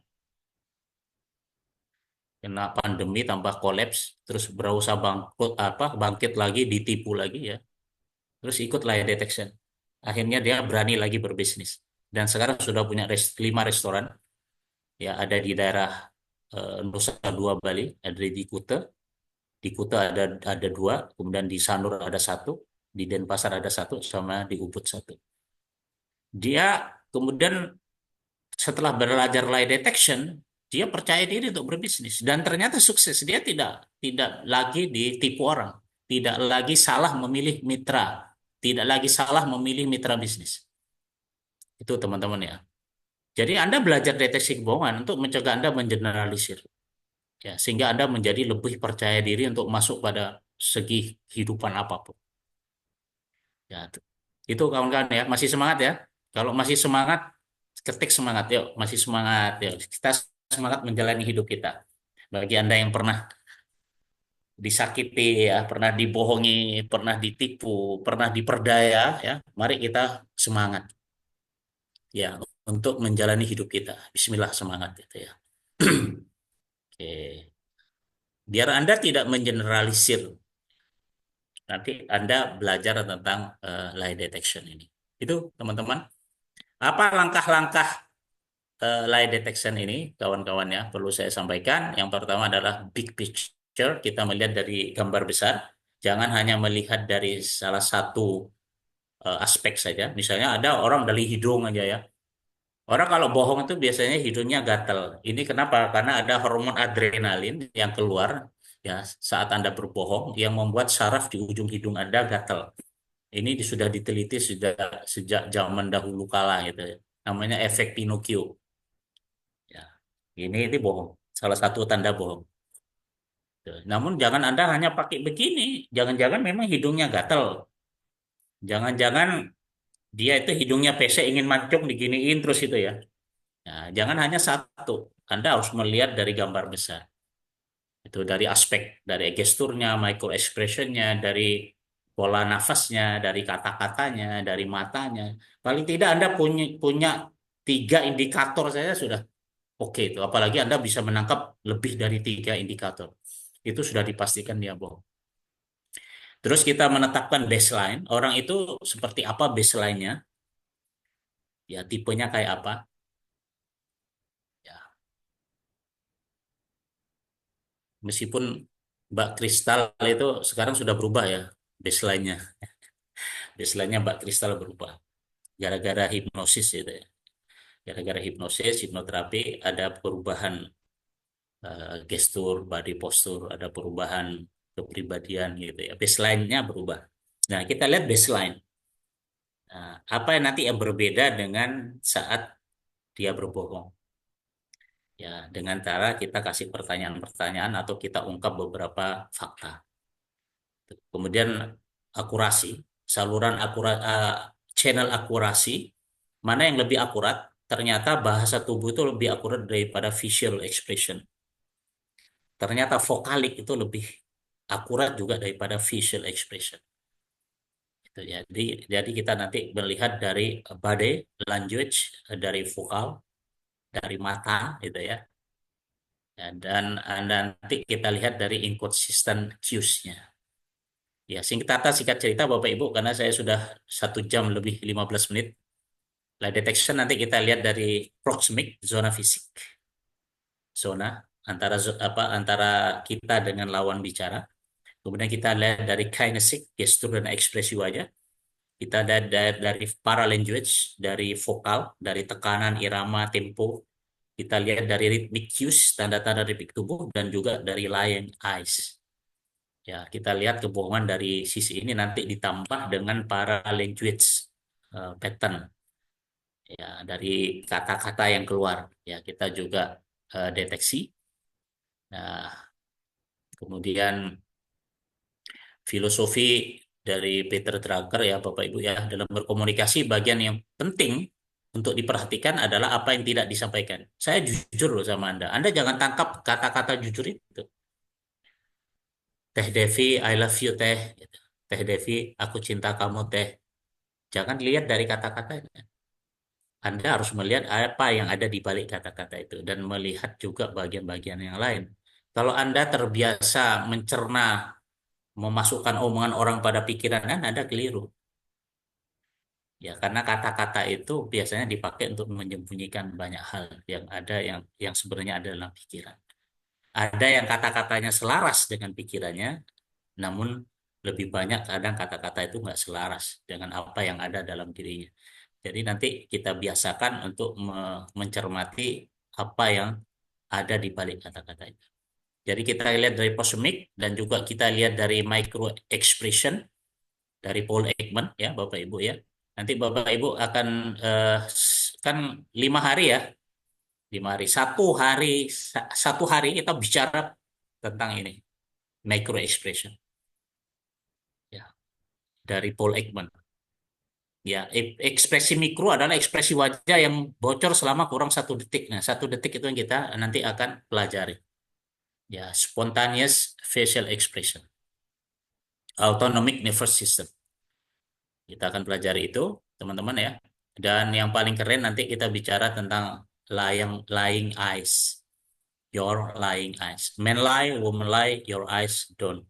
Kena pandemi tambah kolaps, terus berusaha bangkrut apa bangkit lagi, ditipu lagi ya. Terus ikut lie detection. Akhirnya dia berani lagi berbisnis. Dan sekarang sudah punya 5 restoran. Ya, ada di daerah Nusa Dua Bali, ada di Kuta. Di Kuta ada 2, kemudian di Sanur ada 1. Di Denpasar ada satu, sama di Ubud satu. Dia kemudian setelah belajar lie detection, dia percaya diri untuk berbisnis dan ternyata sukses. Dia tidak lagi ditipu orang, tidak lagi salah memilih mitra, tidak lagi salah memilih mitra bisnis. Itu teman-teman ya. Jadi Anda belajar deteksi kebohongan untuk mencegah Anda mengeneralisir, ya, sehingga Anda menjadi lebih percaya diri untuk masuk pada segi kehidupan apapun. Ya, itu kawan-kawan ya, masih semangat ya. Kalau masih semangat, ketik semangat, yuk, masih semangat, yuk. Kita semangat menjalani hidup kita. Bagi Anda yang pernah disakiti, ya, pernah dibohongi, pernah ditipu, pernah diperdaya, ya, mari kita semangat, ya, untuk menjalani hidup kita. Bismillah, semangat gitu ya. Oke. Biar Anda tidak mengeneralisir, nanti Anda belajar tentang lie detection ini. Itu teman-teman. Apa langkah-langkah lie detection ini, kawan-kawan ya, perlu saya sampaikan. Yang pertama adalah big picture, kita melihat dari gambar besar. Jangan hanya melihat dari salah satu aspek saja. Misalnya ada orang dari hidung aja ya. Orang kalau bohong itu biasanya hidungnya gatel. Ini kenapa? Karena ada hormon adrenalin yang keluar ya saat Anda berbohong yang membuat saraf di ujung hidung Anda gatel. Ini sudah diteliti sudah sejak zaman dahulu kala gitu ya. Namanya efek Pinocchio. Ya, ini bohong. Salah satu tanda bohong. Tuh. Namun jangan Anda hanya pakai begini. Jangan-jangan memang hidungnya gatel. Jangan-jangan dia itu hidungnya pesek ingin mancung diginiin terus itu ya. Nah, jangan hanya satu. Anda harus melihat dari gambar besar. Itu dari aspek, dari gesturnya, micro expressionnya, dari pola nafasnya, dari kata-katanya, dari matanya. Paling tidak Anda punya 3 indikator saja sudah oke itu. Apalagi Anda bisa menangkap lebih dari 3 indikator. Itu sudah dipastikan dia bohong. Terus kita menetapkan baseline. Orang itu seperti apa baseline-nya? Ya, tipenya kayak apa? Ya, meskipun Mbak Kristal itu sekarang sudah berubah ya baseline-nya. Baseline-nya Mbak Kristal berubah. Gara-gara hipnosis itu ya. Gara-gara hipnosis, hipnoterapi ada perubahan gestur, body posture, ada perubahan kepribadian gitu ya. Baseline-nya berubah. Nah, kita lihat baseline. Nah, apa yang nanti yang berbeda dengan saat dia berbohong? Ya, dengan cara kita kasih pertanyaan-pertanyaan atau kita ungkap beberapa fakta. Kemudian akurasi, saluran channel akurasi, mana yang lebih akurat? Ternyata bahasa tubuh itu lebih akurat daripada visual expression. Ternyata vokalik itu lebih akurat juga daripada visual expression. Itu ya. Jadi kita nanti melihat dari body language, dari vokal, dari mata, gitu ya. Dan nanti kita lihat dari inconsistent cues-nya. Ya, singkat cerita Bapak Ibu, karena saya sudah 1 jam lebih 15 menit. Lie detection nanti kita lihat dari proxemic, zona fisik. Zona antara kita dengan lawan bicara. Kemudian kita lihat dari kinesik, gestur dan ekspresi wajah. Kita lihat dari paralanguage, dari vokal, dari tekanan, irama, tempo. Kita lihat dari rhythmic cues, tanda-tanda ritmik tubuh, dan juga dari lying eyes. Ya, kita lihat kebohongan dari sisi ini nanti ditambah dengan paralanguage pattern. Ya, dari kata-kata yang keluar. Ya, kita juga deteksi. Nah, kemudian filosofi dari Peter Drucker ya Bapak Ibu ya dalam berkomunikasi bagian yang penting untuk diperhatikan adalah apa yang tidak disampaikan. Saya jujur loh sama Anda. Anda jangan tangkap kata-kata jujur itu. Teh Devi, I love you Teh. Teh Devi, aku cinta kamu Teh. Jangan lihat dari kata-katanya. Anda harus melihat apa yang ada di balik kata-kata itu dan melihat juga bagian-bagian yang lain. Kalau Anda terbiasa mencerna memasukkan omongan orang pada pikiran Anda keliru. Ya, karena kata-kata itu biasanya dipakai untuk menyembunyikan banyak hal yang ada yang sebenarnya ada dalam pikiran. Ada yang kata-katanya selaras dengan pikirannya, namun lebih banyak kadang kata-kata itu nggak selaras dengan apa yang ada dalam dirinya. Jadi nanti kita biasakan untuk mencermati apa yang ada di balik kata-kata itu. Jadi kita lihat dari proxemic dan juga kita lihat dari micro expression dari Paul Ekman ya Bapak Ibu ya. Nanti Bapak Ibu akan kan 5 hari ya, 5 hari. Satu hari kita bicara tentang ini micro expression ya dari Paul Ekman. Ya, ekspresi mikro adalah ekspresi wajah yang bocor selama kurang 1 detik. Nah, 1 detik itu yang kita nanti akan pelajari. Ya, spontaneous facial expression, autonomic nervous system. Kita akan pelajari itu, teman-teman ya. Dan yang paling keren nanti kita bicara tentang lying eyes. Your lying eyes. Men lie, woman lie, your eyes don't.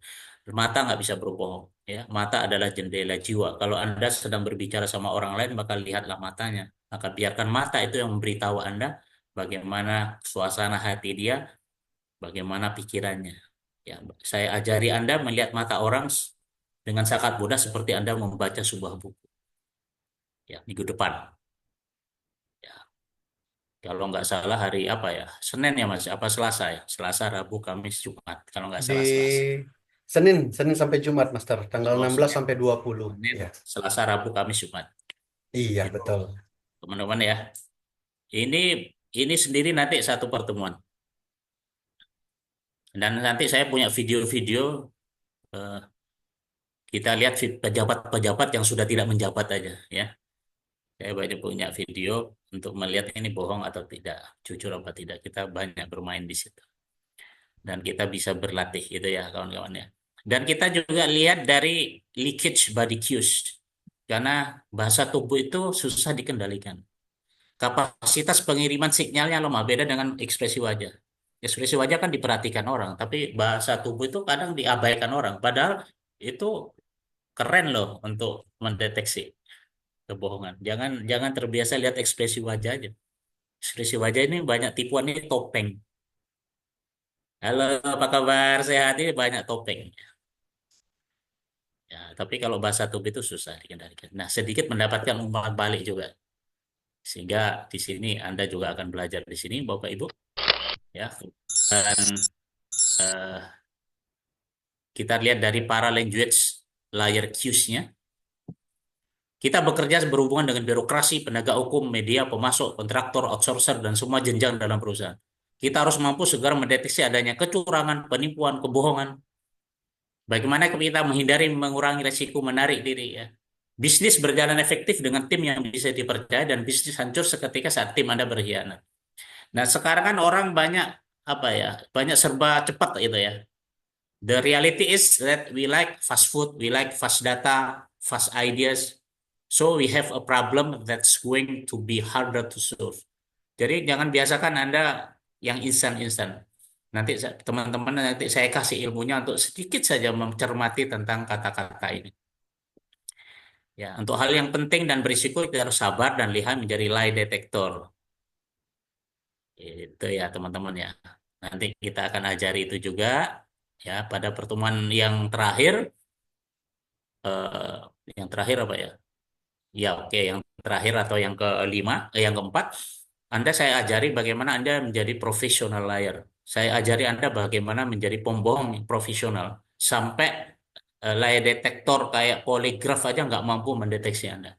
Mata nggak bisa berbohong. Ya, mata adalah jendela jiwa. Kalau Anda sedang berbicara sama orang lain, maka lihatlah matanya. Maka biarkan mata itu yang memberitahu Anda bagaimana suasana hati dia, bagaimana pikirannya. Ya, saya ajari Anda melihat mata orang dengan sangat mudah seperti Anda membaca sebuah buku. Ya, minggu depan. Ya, kalau nggak salah hari apa ya? Senin ya Mas? Apa Selasa ya? Selasa, Rabu, Kamis, Jumat. Kalau nggak Di salah Selasa. Senin sampai Jumat, Master. Tanggal Oh, 16 Senin, sampai 20. Senin, Ya. Selasa, Rabu, Kamis, Jumat. Iya, Itu betul. teman-teman ya. Ini ini sendiri nanti satu pertemuan. Dan nanti saya punya video-video eh, kita lihat pejabat-pejabat yang sudah tidak menjabat aja ya. Saya banyak punya video untuk melihat ini bohong atau tidak, jujur apa tidak. Kita banyak bermain di situ. Dan kita bisa berlatih gitu ya kawan-kawan ya. Dan kita juga lihat dari leakage body cues. Karena bahasa tubuh itu susah dikendalikan. Kapasitas pengiriman sinyalnya lemah, beda dengan ekspresi wajah. Ekspresi wajah kan diperhatikan orang, tapi bahasa tubuh itu kadang diabaikan orang. Padahal itu keren loh untuk mendeteksi kebohongan. Jangan jangan terbiasa lihat ekspresi wajah aja. Ekspresi wajah ini banyak tipuan ini topeng. Halo, apa kabar? Sehat ini banyak topeng. Ya, tapi kalau bahasa tubuh itu susah dikendalikan. Nah, sedikit mendapatkan umpan balik juga. Sehingga di sini Anda juga akan belajar di sini, Bapak Ibu. Ya, dan eh, kita lihat dari para language layer cues-nya. Kita bekerja berhubungan dengan birokrasi, penegak hukum, media, pemasok, kontraktor, outsourcer, dan semua jenjang dalam perusahaan. Kita harus mampu segera mendeteksi adanya kecurangan, penipuan, kebohongan. Bagaimana kita menghindari mengurangi resiko menarik diri ya. Bisnis berjalan efektif dengan tim yang bisa dipercaya dan bisnis hancur seketika saat tim Anda berkhianat. Nah, sekarang kan orang banyak apa ya? Banyak serba cepat gitu ya. The reality is that we like fast food, we like fast data, fast ideas. So we have a problem that's going to be harder to solve. Jadi jangan biasakan Anda yang instan-instan. Nanti teman-teman nanti saya kasih ilmunya untuk sedikit saja mencermati tentang kata-kata ini. Ya, untuk hal yang penting dan berisiko kita harus sabar dan lihat menjadi lie detector. Itu ya teman-teman ya. Nanti kita akan ajari itu juga ya pada pertemuan eh, yang terakhir apa ya? Ya oke, yang terakhir atau yang kelima, yang keempat, Anda saya ajari bagaimana Anda menjadi profesional liar. Saya ajari Anda bagaimana menjadi pembohong profesional. Sampai lie detektor kayak poligraf aja nggak mampu mendeteksi Anda.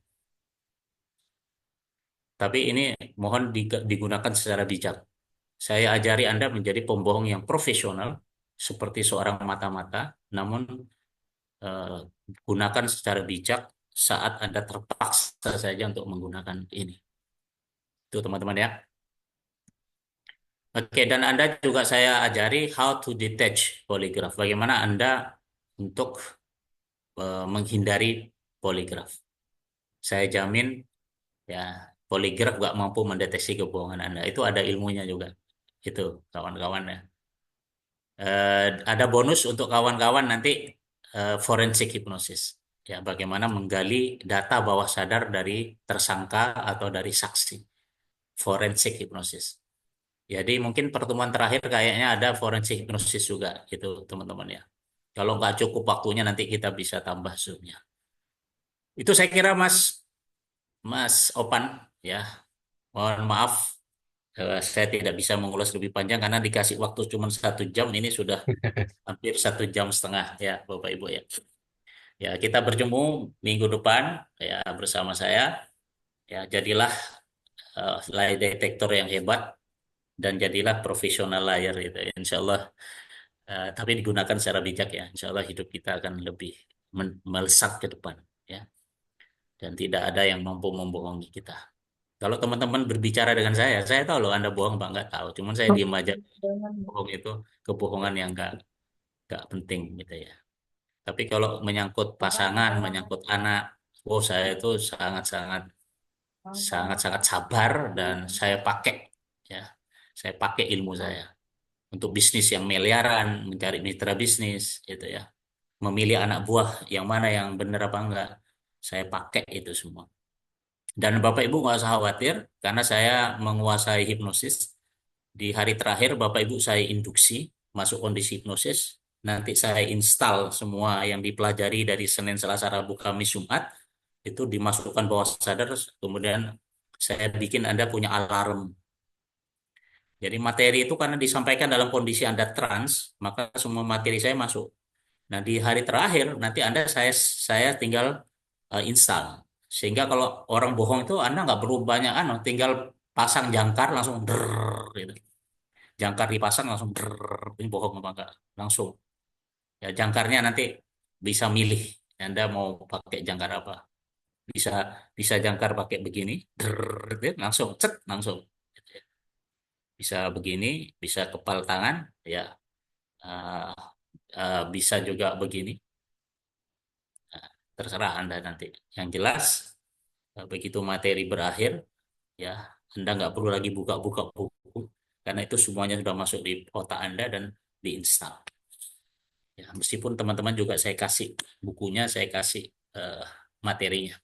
Tapi ini mohon digunakan secara bijak. Saya ajari Anda menjadi pembohong yang profesional, seperti seorang mata-mata, namun eh, gunakan secara bijak saat Anda terpaksa saja untuk menggunakan ini. Itu teman-teman ya. Oke, dan Anda juga saya ajari how to detach polygraph. Bagaimana Anda untuk menghindari poligraf. Saya jamin ya poligraf nggak mampu mendeteksi kebohongan Anda. Itu ada ilmunya juga. Itu kawan-kawan ya. Ada bonus untuk kawan-kawan nanti forensic hypnosis. Ya, bagaimana menggali data bawah sadar dari tersangka atau dari saksi. Forensic hypnosis. Jadi mungkin pertemuan terakhir kayaknya ada forensic hypnosis juga gitu teman-teman ya. Kalau nggak cukup waktunya nanti kita bisa tambah Zoom-nya. Itu saya kira Mas Opan ya. Mohon maaf, saya tidak bisa mengulas lebih panjang karena dikasih waktu cuma 1 jam. Ini sudah hampir 1 jam setengah ya, Bapak Ibu ya. Ya, kita bertemu minggu depan ya bersama saya. Ya, jadilah lie detector yang hebat dan jadilah profesional layar gitu. Insya Allah, tapi digunakan secara bijak ya. Insya Allah hidup kita akan lebih melesat ke depan ya. Dan tidak ada yang mampu membohongi kita. Kalau teman-teman berbicara dengan saya tahu loh Anda bohong, Pak, nggak tahu. Cuman saya diem aja. Bohong itu kebohongan yang nggak penting gitu ya. Tapi kalau menyangkut pasangan, menyangkut anak, oh saya itu sangat-sangat sangat-sangat sabar dan saya pakai ya. Saya pakai ilmu saya untuk bisnis yang miliaran, mencari mitra bisnis gitu ya. Memilih anak buah yang mana yang benar apa enggak. Saya pakai itu semua. Dan Bapak Ibu nggak usah khawatir karena saya menguasai hipnosis. Di hari terakhir Bapak Ibu saya induksi masuk kondisi hipnosis. Nanti saya install semua yang dipelajari dari Senin, Selasa, Rabu, Kamis, Jumat. Itu dimasukkan bawah sadar. Kemudian saya bikin Anda punya alarm. Jadi materi itu karena disampaikan dalam kondisi Anda trans, maka semua materi saya masuk. Nah, di hari terakhir nanti saya tinggal install. Sehingga kalau orang bohong itu Anda nggak perlu banyak tinggal pasang jangkar langsung gitu. Jangkar dipasang langsung ini bohong apa enggak? Langsung. Ya jangkarnya nanti bisa milih Anda mau pakai jangkar apa. Bisa bisa jangkar pakai begini, gitu, langsung cet langsung. Bisa begini, bisa kepal tangan, ya eh, bisa juga begini. Nah, terserah Anda nanti. Yang jelas begitu materi berakhir, ya Anda nggak perlu lagi buka-buka buku karena itu semuanya sudah masuk di otak Anda dan diinstal. Ya, meskipun teman-teman juga saya kasih bukunya, saya kasih eh, materinya.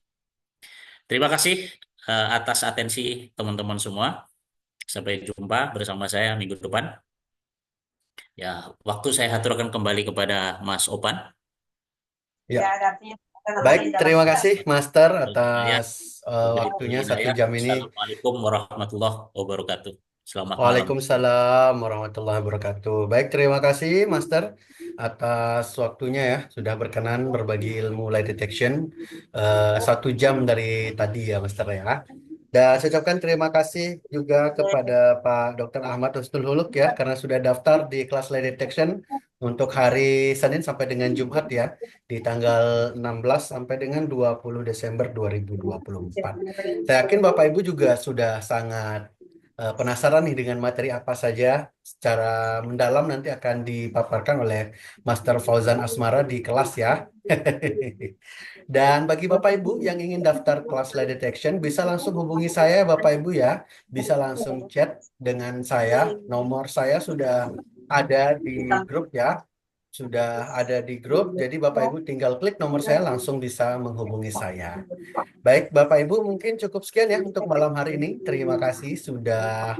Terima kasih atas atensi teman-teman semua. Sampai jumpa bersama saya minggu depan. Ya, waktu saya aturkan kembali kepada Mas Opan. Ya. Baik, terima kasih Master Ya, atas wabillahi waktunya satu hidayah. jam ini. Assalamualaikum warahmatullahi wabarakatuh. Selamat malam. Waalaikumsalam warahmatullahi wabarakatuh. Baik, terima kasih Master atas waktunya ya. Sudah berkenan berbagi ilmu light detection 1 jam dari tadi ya Master ya. Dan saya ucapkan terima kasih juga kepada Pak Dr. Ahmad Husnul Huluk ya karena sudah daftar di kelas light detection untuk hari Senin sampai dengan Jumat ya di tanggal 16 sampai dengan 20 Desember 2024. Saya yakin Bapak Ibu juga sudah sangat penasaran nih dengan materi apa saja secara mendalam nanti akan dipaparkan oleh Master Fauzan Asmara di kelas ya. Dan bagi Bapak Ibu yang ingin daftar kelas lie detection bisa langsung hubungi saya Bapak Ibu ya. Bisa langsung chat dengan saya. Nomor saya sudah ada di grup ya. Sudah ada di grup. Jadi Bapak Ibu tinggal klik nomor saya langsung bisa menghubungi saya. Baik Bapak Ibu mungkin cukup sekian ya untuk malam hari ini. Terima kasih sudah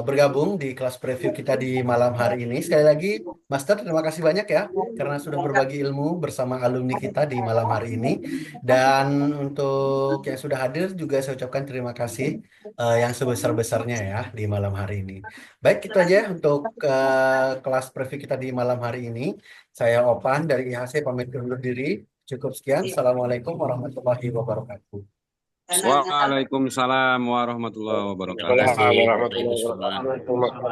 bergabung di kelas preview kita di malam hari ini. Sekali lagi, Master, terima kasih banyak ya karena sudah berbagi ilmu bersama alumni kita di malam hari ini. Dan untuk yang sudah hadir juga saya ucapkan terima kasih yang sebesar-besarnya ya di malam hari ini. Baik, itu aja untuk kelas preview kita di malam hari ini. Saya Opan dari IHC pamit undur diri. Cukup sekian. Assalamualaikum warahmatullahi wabarakatuh. Waalaikumsalam warahmatullahi Terima wabarakatuh. kasih Bapak Ibu semua.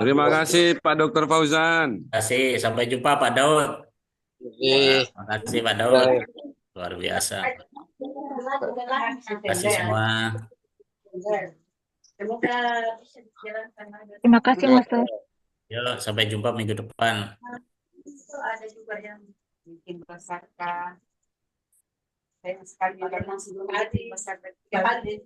Terima kasih Pak Dr. Fauzan. Terima kasih. Sampai jumpa Pak Daud. Terima kasih Pak Daud. Luar biasa. Terima kasih semua. Terima kasih, Master. Yuk, sampai jumpa minggu depan. Ada juga yang bikin peserta. Saya sekali ada langsung ada peserta 3 kali.